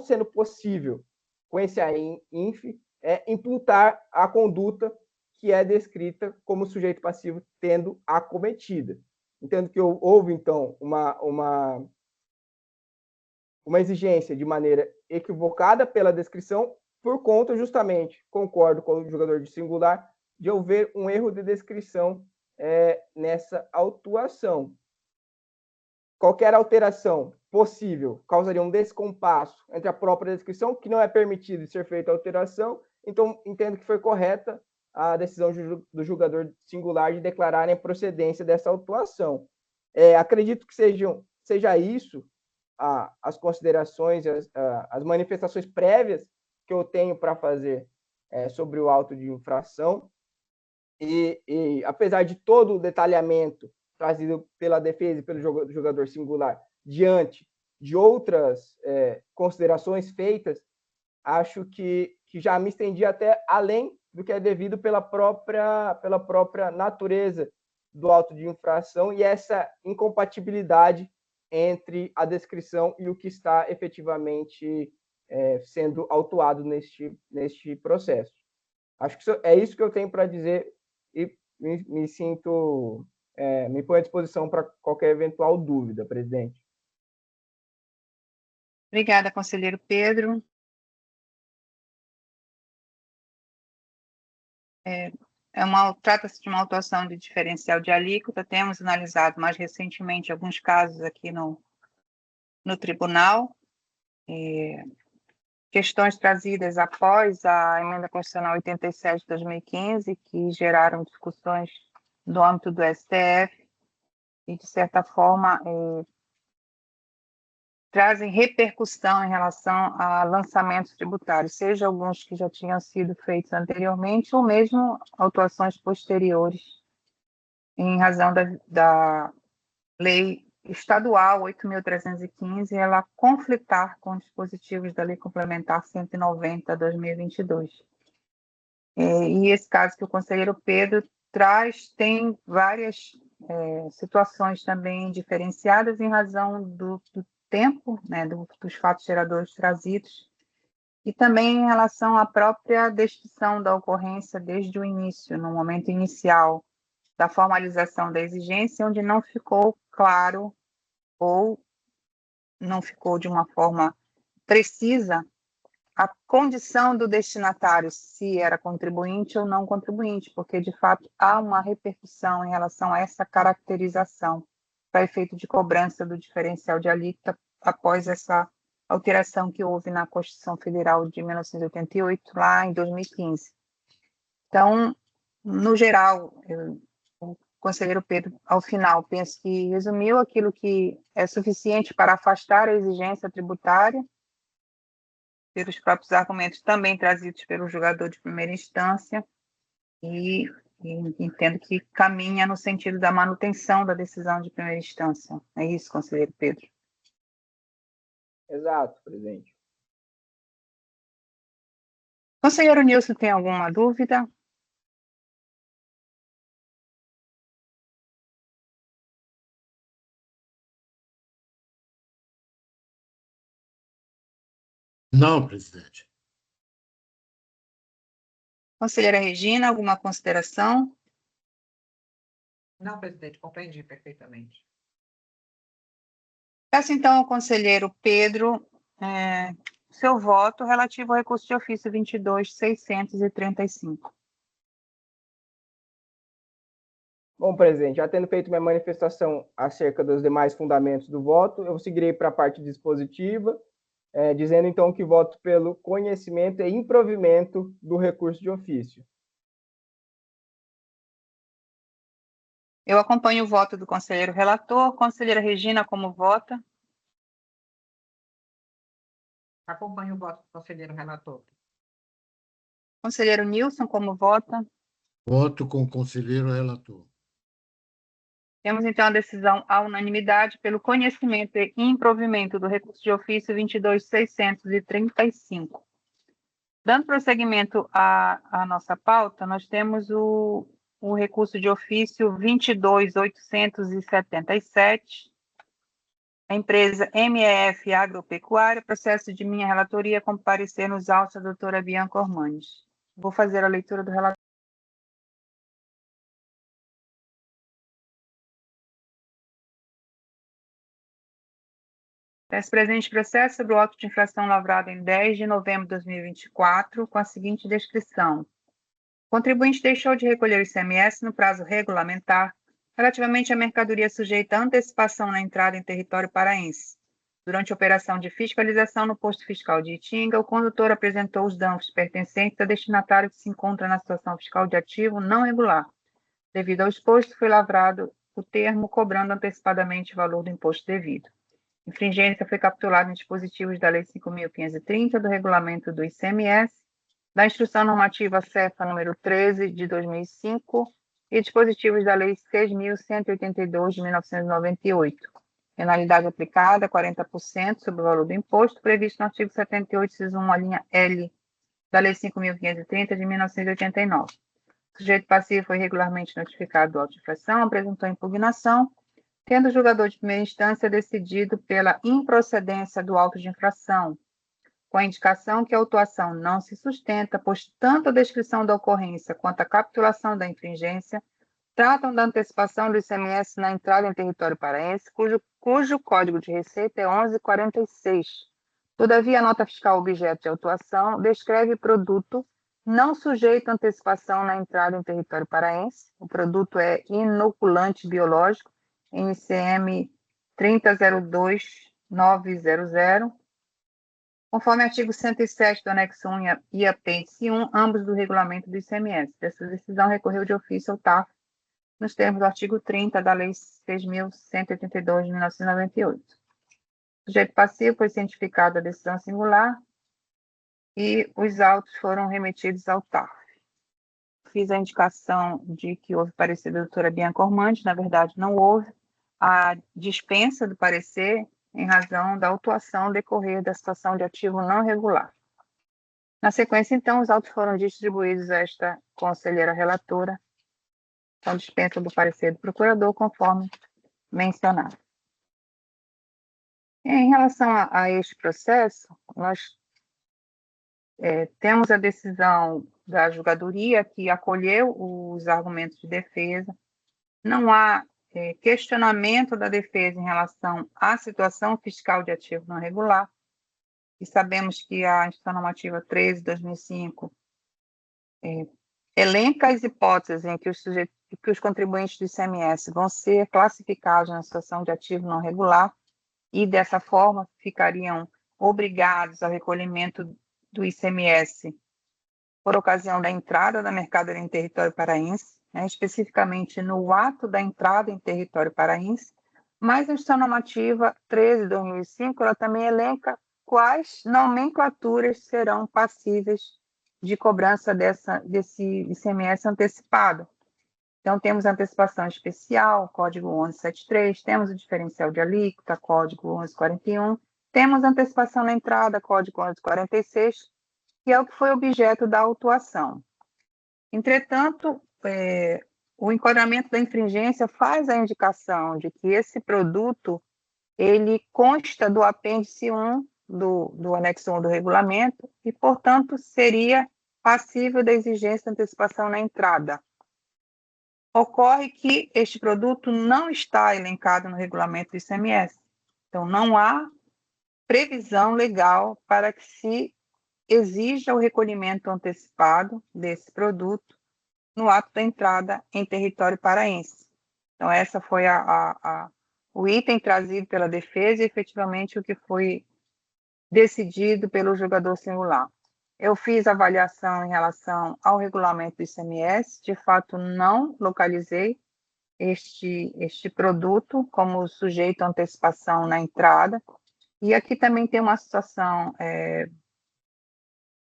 C: sendo possível, com esse INF, imputar a conduta que é descrita como sujeito passivo tendo acometida. Entendo que houve, então, uma exigência de maneira equivocada pela descrição, por conta, justamente, concordo com o julgador de singular, de haver um erro de descrição nessa autuação. Qualquer alteração possível causaria um descompasso entre a própria descrição, que não é permitido ser feita alteração, então entendo que foi correta a decisão do julgador singular de declarar a improcedência dessa autuação. Acredito que seja isso as considerações, as manifestações prévias que eu tenho para fazer sobre o auto de infração, e apesar de todo o detalhamento trazido pela defesa e pelo julgador singular diante de outras considerações feitas, acho que já me estendi até além do que é devido pela própria natureza do auto de infração e essa incompatibilidade entre a descrição e o que está efetivamente sendo autuado neste processo. Acho que é isso que eu tenho para dizer e me sinto, me ponho à disposição para qualquer eventual dúvida, presidente.
A: Obrigada, conselheiro Pedro. Trata-se de uma autuação de diferencial de alíquota. Temos analisado mais recentemente alguns casos aqui no tribunal, questões trazidas após a emenda constitucional 87 de 2015, que geraram discussões no âmbito do STF e, de certa forma, trazem repercussão em relação a lançamentos tributários, seja alguns que já tinham sido feitos anteriormente ou mesmo autuações posteriores, em razão da lei estadual 8.315, ela conflitar com dispositivos da Lei Complementar 190/2022. E esse caso que o conselheiro Pedro traz tem várias situações também diferenciadas em razão do tempo, né, dos fatos geradores trazidos, e também em relação à própria descrição da ocorrência desde o início, no momento inicial da formalização da exigência, onde não ficou claro ou não ficou de uma forma precisa a condição do destinatário, se era contribuinte ou não contribuinte, porque, de fato, há uma repercussão em relação a essa caracterização para efeito de cobrança do diferencial de alíquota após essa alteração que houve na Constituição Federal de 1988, lá em 2015. Então, no geral, o conselheiro Pedro, ao final, penso que resumiu aquilo que é suficiente para afastar a exigência tributária, pelos próprios argumentos também trazidos pelo julgador de primeira instância, e entendo que caminha no sentido da manutenção da decisão de primeira instância. É isso, conselheiro Pedro.
C: Exato, presidente.
A: Conselheiro Nilson, tem alguma dúvida?
D: Não, presidente.
A: Conselheira Regina, alguma consideração?
E: Não, presidente, compreendi perfeitamente.
A: Peço então ao conselheiro Pedro seu voto relativo ao recurso de ofício 22.635.
C: Bom, presidente, já tendo feito minha manifestação acerca dos demais fundamentos do voto, eu seguirei para a parte dispositiva, dizendo então que voto pelo conhecimento e improvimento do recurso de ofício.
A: Eu acompanho o voto do conselheiro relator. Conselheira Regina, como vota?
E: Acompanho o voto do conselheiro relator.
A: Conselheiro Nilson, como vota?
D: Voto com o conselheiro relator.
A: Temos então a decisão à unanimidade pelo conhecimento e improvimento do recurso de ofício 22.635. Dando prosseguimento à nossa pauta, nós temos o recurso de ofício 22.877, a empresa MEF Agropecuária, processo de minha relatoria com parecer nos autos da doutora Bianca Ormandes. Vou fazer a leitura do relatório. Peço presente processo sobre o auto de infração lavrado em 10 de novembro de 2024, com a seguinte descrição. O contribuinte deixou de recolher o ICMS no prazo regulamentar relativamente à mercadoria sujeita a antecipação na entrada em território paraense. Durante a operação de fiscalização no posto fiscal de Itinga, o condutor apresentou os danos pertencentes a destinatário que se encontra na situação fiscal de ativo não regular. Devido ao exposto, foi lavrado o termo cobrando antecipadamente o valor do imposto devido. Infringência foi capturada em dispositivos da Lei 5.530, do Regulamento do ICMS, da Instrução Normativa CEFA número 13, de 2005, e dispositivos da Lei 6.182, de 1998. Penalidade aplicada, 40% sobre o valor do imposto, previsto no artigo 78, inciso 1, a linha L, da Lei 5.530, de 1989. O sujeito passivo foi regularmente notificado do auto de infração, apresentou impugnação, tendo o julgador de primeira instância decidido pela improcedência do auto de infração, com a indicação que a autuação não se sustenta, pois tanto a descrição da ocorrência quanto a capitulação da infringência tratam da antecipação do ICMS na entrada em território paraense, cujo código de receita é 1146. Todavia, a nota fiscal objeto de autuação descreve produto não sujeito a antecipação na entrada em território paraense. O produto é inoculante biológico, NCM 3002900, conforme artigo 107 do anexo 1 e apêndice 1, ambos do regulamento do ICMS. Dessa decisão recorreu de ofício ao TAF, nos termos do artigo 30 da Lei 6.182, de 1998. O sujeito passivo foi cientificado da decisão singular e os autos foram remetidos ao TAF. Fiz a indicação de que houve parecer da doutora Bianca Ormandes, na verdade não houve a dispensa do parecer em razão da autuação decorrer da situação de ativo não regular. Na sequência, então, os autos foram distribuídos a esta conselheira relatora, com dispensa do parecer do procurador, conforme mencionado. Em relação a este processo, nós temos a decisão da julgadoria que acolheu os argumentos de defesa. Não há questionamento da defesa em relação à situação fiscal de ativo não regular, e sabemos que a Instrução Normativa 13 de 2005 elenca as hipóteses em que os contribuintes do ICMS vão ser classificados na situação de ativo não regular e, dessa forma, ficariam obrigados ao recolhimento do ICMS por ocasião da entrada da mercadoria em território paraense, especificamente no ato da entrada em território paraense, mas a Instrução Normativa 13 de 2005 ela também elenca quais nomenclaturas serão passíveis de cobrança desse ICMS antecipado. Então, temos a antecipação especial, código 1173, temos o diferencial de alíquota, código 1141, temos antecipação na entrada, Código 1146, que é o que foi objeto da autuação. Entretanto, o enquadramento da infringência faz a indicação de que esse produto ele consta do apêndice 1 do anexo 1 do regulamento e, portanto, seria passível da exigência de antecipação na entrada. Ocorre que este produto não está elencado no regulamento do ICMS, então não há previsão legal para que se exija o recolhimento antecipado desse produto no ato da entrada em território paraense. Então, essa foi o item trazido pela defesa e, efetivamente, o que foi decidido pelo julgador singular. Eu fiz avaliação em relação ao regulamento do ICMS, de fato, não localizei este produto como sujeito à antecipação na entrada, e aqui também tem uma situação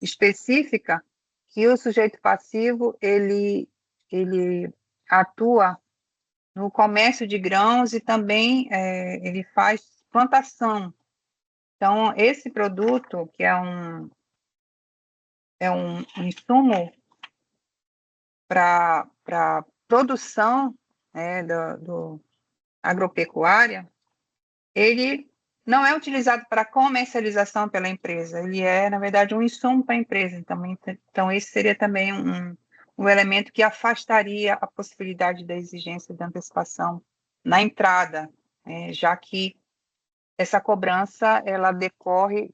A: específica que o sujeito passivo ele atua no comércio de grãos e também ele faz plantação. Então, esse produto, que é um insumo para produção do agropecuária, ele não é utilizado para comercialização pela empresa, ele é, na verdade, um insumo para a empresa. Então, esse seria também um elemento que afastaria a possibilidade da exigência de antecipação na entrada, já que essa cobrança ela decorre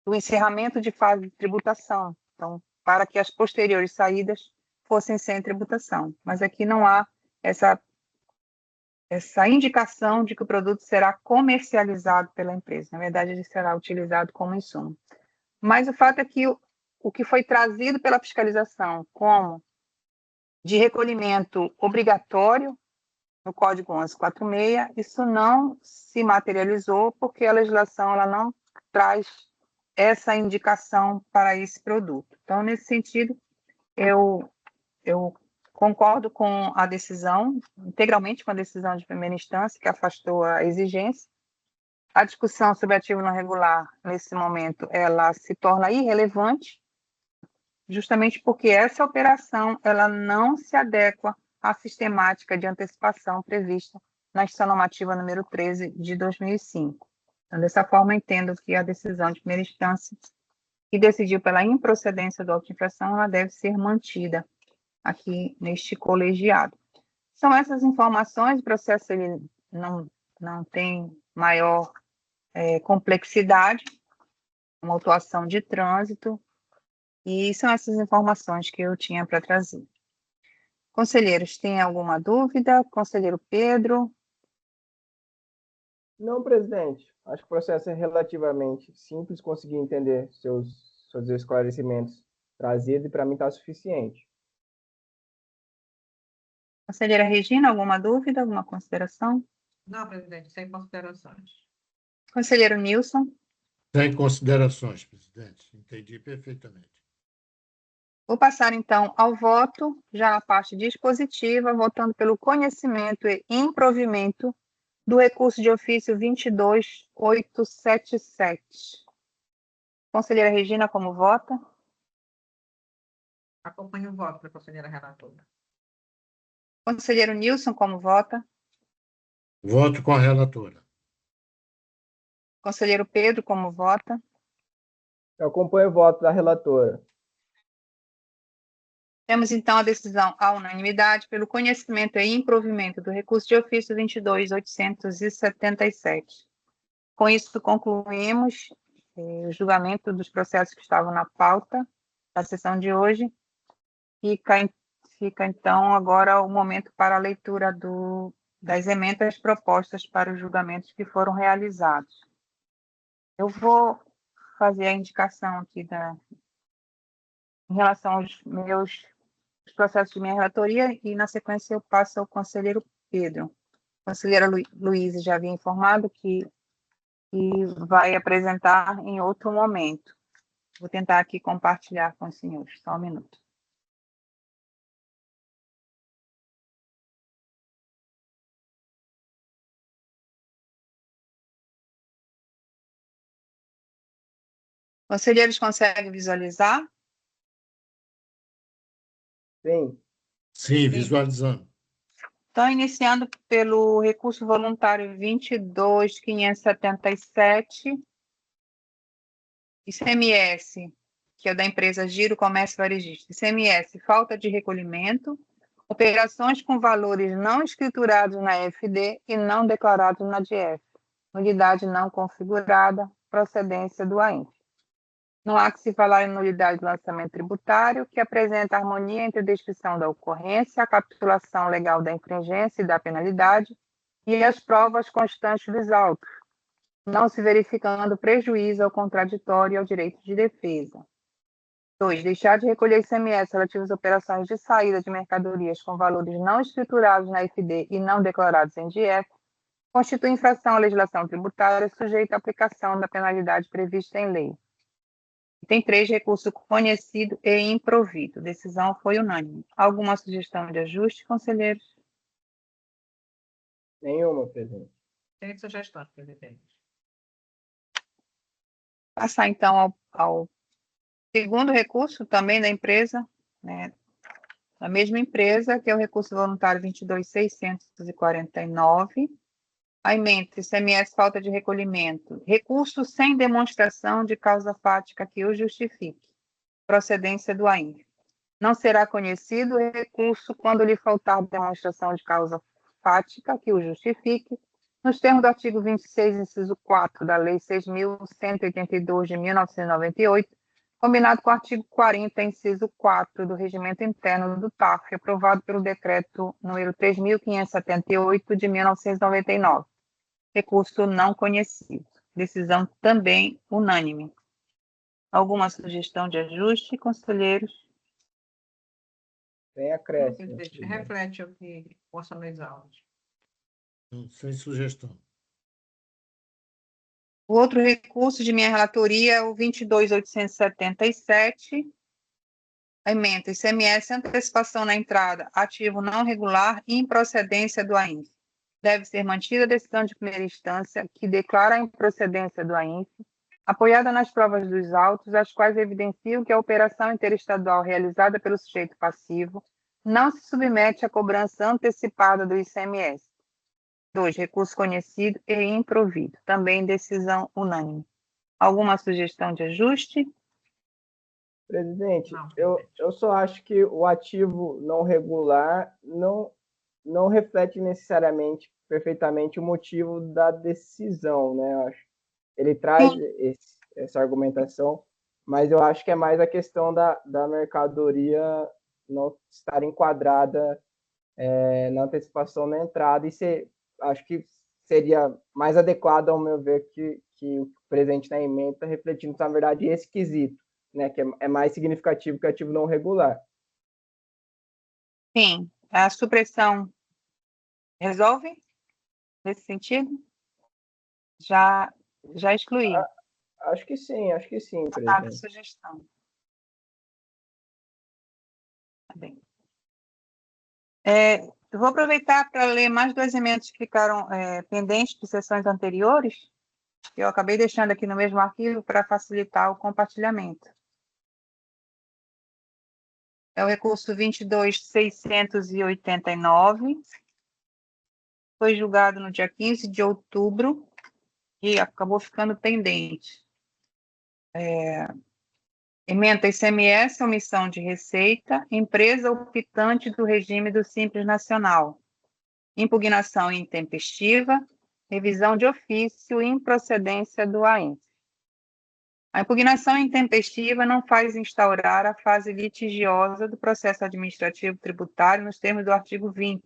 A: do encerramento de fase de tributação, então, para que as posteriores saídas fossem sem tributação. Mas aqui não há essa indicação de que o produto será comercializado pela empresa. Na verdade, ele será utilizado como insumo. Mas o fato é que o que foi trazido pela fiscalização como de recolhimento obrigatório no Código 1146, isso não se materializou porque a legislação ela não traz essa indicação para esse produto. Então, nesse sentido, eu concordo com a decisão, integralmente com a decisão de primeira instância, que afastou a exigência. A discussão sobre ativo não regular, nesse momento, ela se torna irrelevante, justamente porque essa operação ela não se adequa à sistemática de antecipação prevista na Instituição Normativa número 13 de 2005. Então, dessa forma, entendo que a decisão de primeira instância, que decidiu pela improcedência do auto de infração, ela deve ser mantida aqui neste colegiado. São essas informações, o processo ele não tem maior complexidade, uma autuação de trânsito, e são essas informações que eu tinha para trazer. Conselheiros, tem alguma dúvida? Conselheiro Pedro?
C: Não, presidente. Acho que o processo é relativamente simples, consegui entender seus esclarecimentos trazidos e para mim está suficiente.
A: Conselheira Regina, alguma dúvida, alguma consideração?
E: Não, presidente, sem considerações.
A: Conselheiro Nilson?
D: Sem considerações, presidente. Entendi perfeitamente.
A: Vou passar, então, ao voto, já na parte dispositiva, votando pelo conhecimento e improvimento do recurso de ofício 22877. Conselheira Regina, como vota?
E: Acompanho o voto da conselheira relatora.
A: Conselheiro Nilson, como vota?
D: Voto com a relatora.
A: Conselheiro Pedro, como vota?
C: Eu acompanho o voto da relatora.
A: Temos, então, a decisão à unanimidade pelo conhecimento e improvimento do recurso de ofício 22877. Com isso, concluímos o julgamento dos processos que estavam na pauta da sessão de hoje. Fica então, agora o momento para a leitura das emendas propostas para os julgamentos que foram realizados. Eu vou fazer a indicação aqui em relação aos os processos de minha relatoria e, na sequência, eu passo ao conselheiro Pedro. A conselheira Luísa já havia informado que vai apresentar em outro momento. Vou tentar aqui compartilhar com os senhores. Só um minuto. Conselheiros conseguem visualizar?
C: Sim.
D: Sim, visualizando.
A: Então, iniciando pelo recurso voluntário 22.577, ICMS, que é o da empresa Giro Comércio Varejista. ICMS, falta de recolhimento, operações com valores não escriturados na FD e não declarados na DF, nulidade não configurada, procedência do AINF. Não há que se falar em nulidade do lançamento tributário, que apresenta harmonia entre a descrição da ocorrência, a capitulação legal da infringência e da penalidade e as provas constantes dos autos, não se verificando prejuízo ao contraditório e ao direito de defesa. 2. Deixar de recolher ICMS relativos às operações de saída de mercadorias com valores não escriturados na FD e não declarados em DF, constitui infração à legislação tributária sujeita à aplicação da penalidade prevista em lei. Tem 3, recurso conhecido e improvido. Decisão foi unânime. Alguma sugestão de ajuste, conselheiros?
C: Nenhuma, presidente.
E: Tem sugestões, presidente.
A: Passar, então, ao segundo recurso, também da empresa, né, da mesma empresa, que é o recurso voluntário 22.649. A emenda, ICMS, falta de recolhimento. Recurso sem demonstração de causa fática que o justifique. Procedência do AINF. Não será conhecido o recurso quando lhe faltar demonstração de causa fática que o justifique, nos termos do artigo 26, inciso 4 da Lei 6.182 de 1998, combinado com o artigo 40, inciso 4 do Regimento Interno do TAF, aprovado pelo Decreto número 3.578 de 1999. Recurso não conhecido. Decisão também unânime. Alguma sugestão de ajuste, conselheiros?
C: Sem acréscimo.
E: Presidente, reflete o que possa nos autos.
D: Sem sugestão.
A: O outro recurso de minha relatoria é o 22.877. A emenda ICMS, antecipação na entrada, ativo não regular e improcedência do AINF. Deve ser mantida a decisão de primeira instância que declara a improcedência do AINF, apoiada nas provas dos autos, as quais evidenciam que a operação interestadual realizada pelo sujeito passivo não se submete à cobrança antecipada do ICMS. 2. Recurso conhecido e improvido. Também decisão unânime. Alguma sugestão de ajuste?
C: Presidente,
E: Não,
C: eu só acho que o ativo não regular não reflete necessariamente perfeitamente o motivo da decisão, né? Eu acho. Ele traz essa argumentação, mas eu acho que é mais a questão da mercadoria não estar enquadrada na antecipação na entrada, e acho que seria mais adequado, ao meu ver, que o presente na emenda está refletindo, na verdade, esse quesito, né, que é mais significativo que o ativo não regular.
A: Sim. A supressão resolve nesse sentido? Já excluí.
C: Acho que sim,
A: A
C: presidente.
A: sugestão. Tá bem. Eu vou aproveitar para ler mais 2 emendas que ficaram pendentes de sessões anteriores, que eu acabei deixando aqui no mesmo arquivo para facilitar o compartilhamento. É o recurso 22.689, foi julgado no dia 15 de outubro e acabou ficando pendente. Ementa ICMS, omissão de receita, empresa optante do regime do Simples Nacional. Impugnação intempestiva, revisão de ofício e improcedência do AINF. A impugnação intempestiva não faz instaurar a fase litigiosa do processo administrativo tributário nos termos do artigo 20,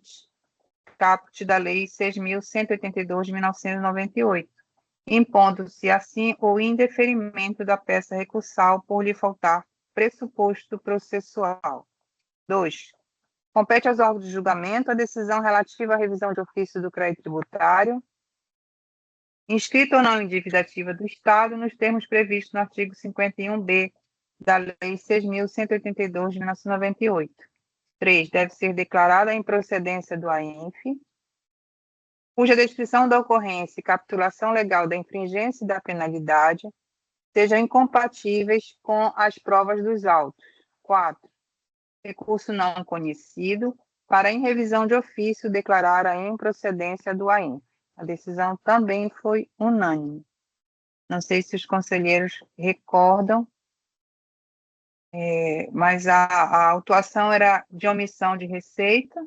A: caput da Lei 6.182 de 1998, impondo-se assim o indeferimento da peça recursal por lhe faltar pressuposto processual. 2. Compete aos órgãos de julgamento a decisão relativa à revisão de ofício do crédito tributário, inscrita ou não em dívida ativa do Estado, nos termos previstos no artigo 51b da Lei 6.182 de 1998. 3. Deve ser declarada a improcedência do AINF, cuja descrição da ocorrência e capitulação legal da infringência e da penalidade sejam incompatíveis com as provas dos autos. 4. Recurso não conhecido para, em revisão de ofício, declarar a improcedência do AINF. A decisão também foi unânime. Não sei se os conselheiros recordam, mas a autuação era de omissão de receita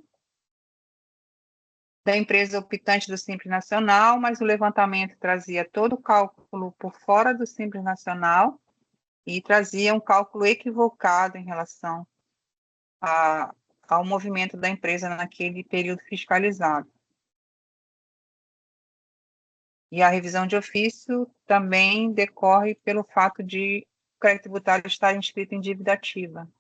A: da empresa optante do Simples Nacional, mas o levantamento trazia todo o cálculo por fora do Simples Nacional e trazia um cálculo equivocado em relação ao movimento da empresa naquele período fiscalizado. E a revisão de ofício também decorre pelo fato de o crédito tributário estar inscrito em dívida ativa.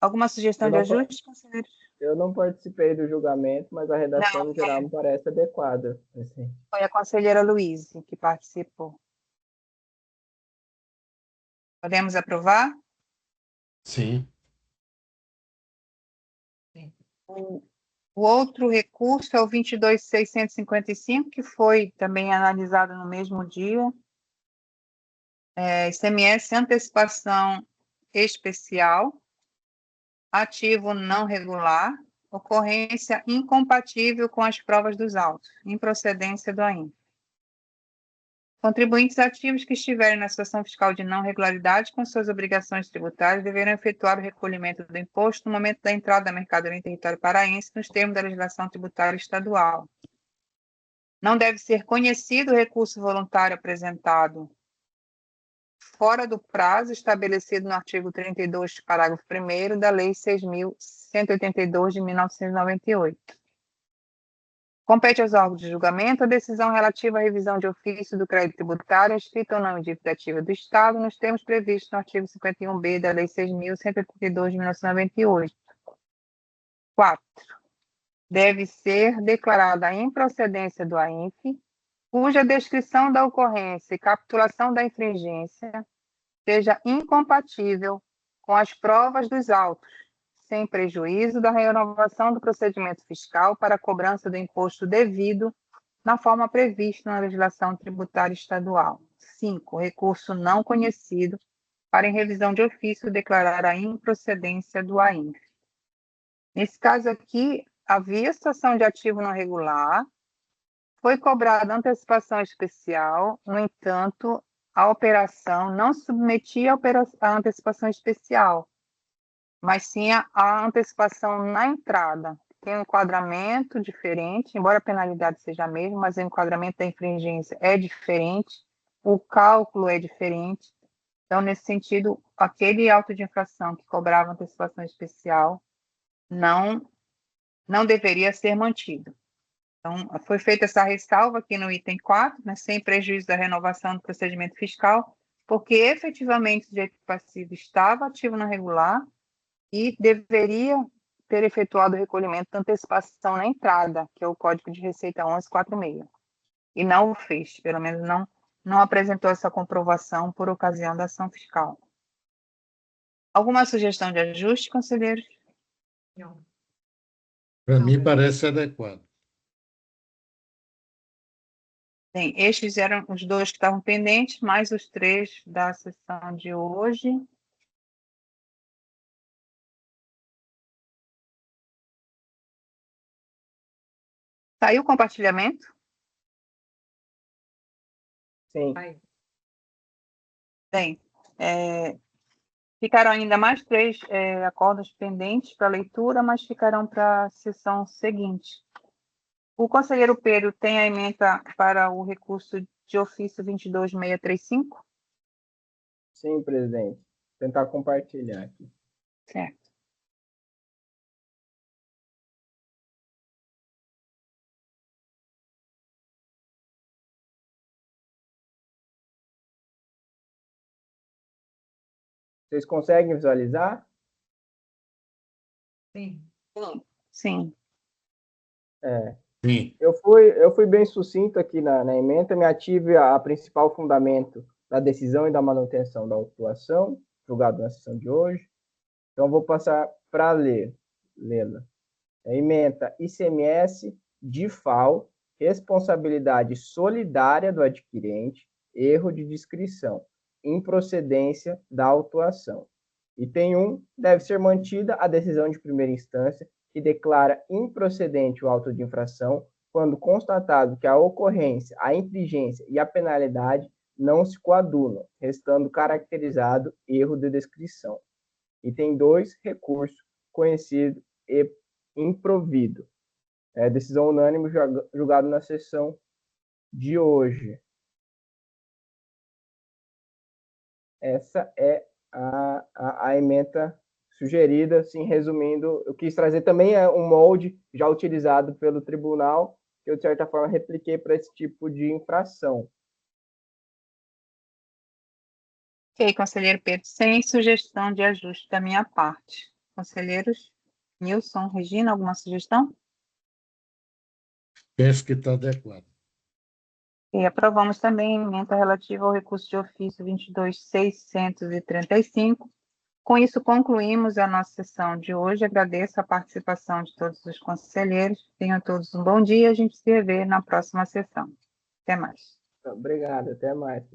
A: Alguma sugestão de ajuste, conselheiros?
C: Eu não participei do julgamento, mas a redação
A: Não,
C: no geral me parece adequada. Assim.
A: Foi a conselheira Luíse que participou. Podemos aprovar?
D: Sim.
A: O outro recurso é o 22.655, que foi também analisado no mesmo dia. ICMS antecipação especial, ativo não regular, ocorrência incompatível com as provas dos autos, improcedência do AINF. Contribuintes ativos que estiverem na situação fiscal de não regularidade com suas obrigações tributárias deverão efetuar o recolhimento do imposto no momento da entrada da mercadoria em território paraense, nos termos da legislação tributária estadual. Não deve ser conhecido o recurso voluntário apresentado fora do prazo estabelecido no artigo 32, parágrafo 1º da Lei 6.182 de 1998. Compete aos órgãos de julgamento a decisão relativa à revisão de ofício do crédito tributário inscrito ou não em dívida ativa do Estado, nos termos previstos no artigo 51b da Lei 6.182 de 1998. 4. Deve ser declarada a improcedência do AINF, cuja descrição da ocorrência e capitulação da infringência seja incompatível com as provas dos autos, sem prejuízo da renovação do procedimento fiscal para a cobrança do imposto devido na forma prevista na legislação tributária estadual. 5. Recurso não conhecido para, em revisão de ofício, declarar a improcedência do AINF. Nesse caso aqui, havia situação de ativo não regular, foi cobrada antecipação especial, no entanto, a operação não submetia a antecipação especial, mas sim a antecipação na entrada. Tem um enquadramento diferente, embora a penalidade seja a mesma, mas o enquadramento da infringência é diferente, o cálculo é diferente. Então, nesse sentido, aquele auto de infração que cobrava antecipação especial não deveria ser mantido. Então, foi feita essa ressalva aqui no item 4, né, sem prejuízo da renovação do procedimento fiscal, porque efetivamente o sujeito passivo estava ativo na regular e deveria ter efetuado o recolhimento da antecipação na entrada, que é o Código de Receita 1146. E não o fez, pelo menos não apresentou essa comprovação por ocasião da ação fiscal. Alguma sugestão de ajuste, conselheiros?
E: Não.
D: Para mim parece adequado.
A: Bem, estes eram os 2 que estavam pendentes, mais os 3 da sessão de hoje. Saiu o compartilhamento?
C: Sim.
A: Bem, ficaram ainda mais 3 acordos pendentes para leitura, mas ficarão para a sessão seguinte. O conselheiro Pedro tem a emenda para o recurso de ofício 22635?
C: Sim, presidente. Vou tentar compartilhar aqui.
A: Certo.
C: Vocês conseguem visualizar?
E: Sim.
A: Sim.
D: Sim.
C: Eu fui bem sucinto aqui na ementa, me ative a principal fundamento da decisão e da manutenção da autuação, julgado na sessão de hoje. Então, vou passar para lê-la. Ementa ICMS, DIFAL, responsabilidade solidária do adquirente, erro de descrição, improcedência da autuação. Item 1, deve ser mantida a decisão de primeira instância que declara improcedente o auto de infração quando constatado que a ocorrência, a infringência e a penalidade não se coadunam, restando caracterizado erro de descrição. Item 2, recurso conhecido e improvido. Decisão unânime julgado na sessão de hoje. Essa é a ementa sugerida, assim, resumindo, eu quis trazer também um molde já utilizado pelo tribunal, que eu, de certa forma, repliquei para esse tipo de infração.
A: Ok, conselheiro Pedro, sem sugestão de ajuste da minha parte. Conselheiros Nilson, Regina, alguma sugestão?
D: Penso que está adequado.
A: E aprovamos também a emenda relativa ao recurso de ofício 22.635. Com isso, concluímos a nossa sessão de hoje. Agradeço a participação de todos os conselheiros. Tenham todos um bom dia. A gente se revê na próxima sessão. Até mais.
C: Obrigado, até mais.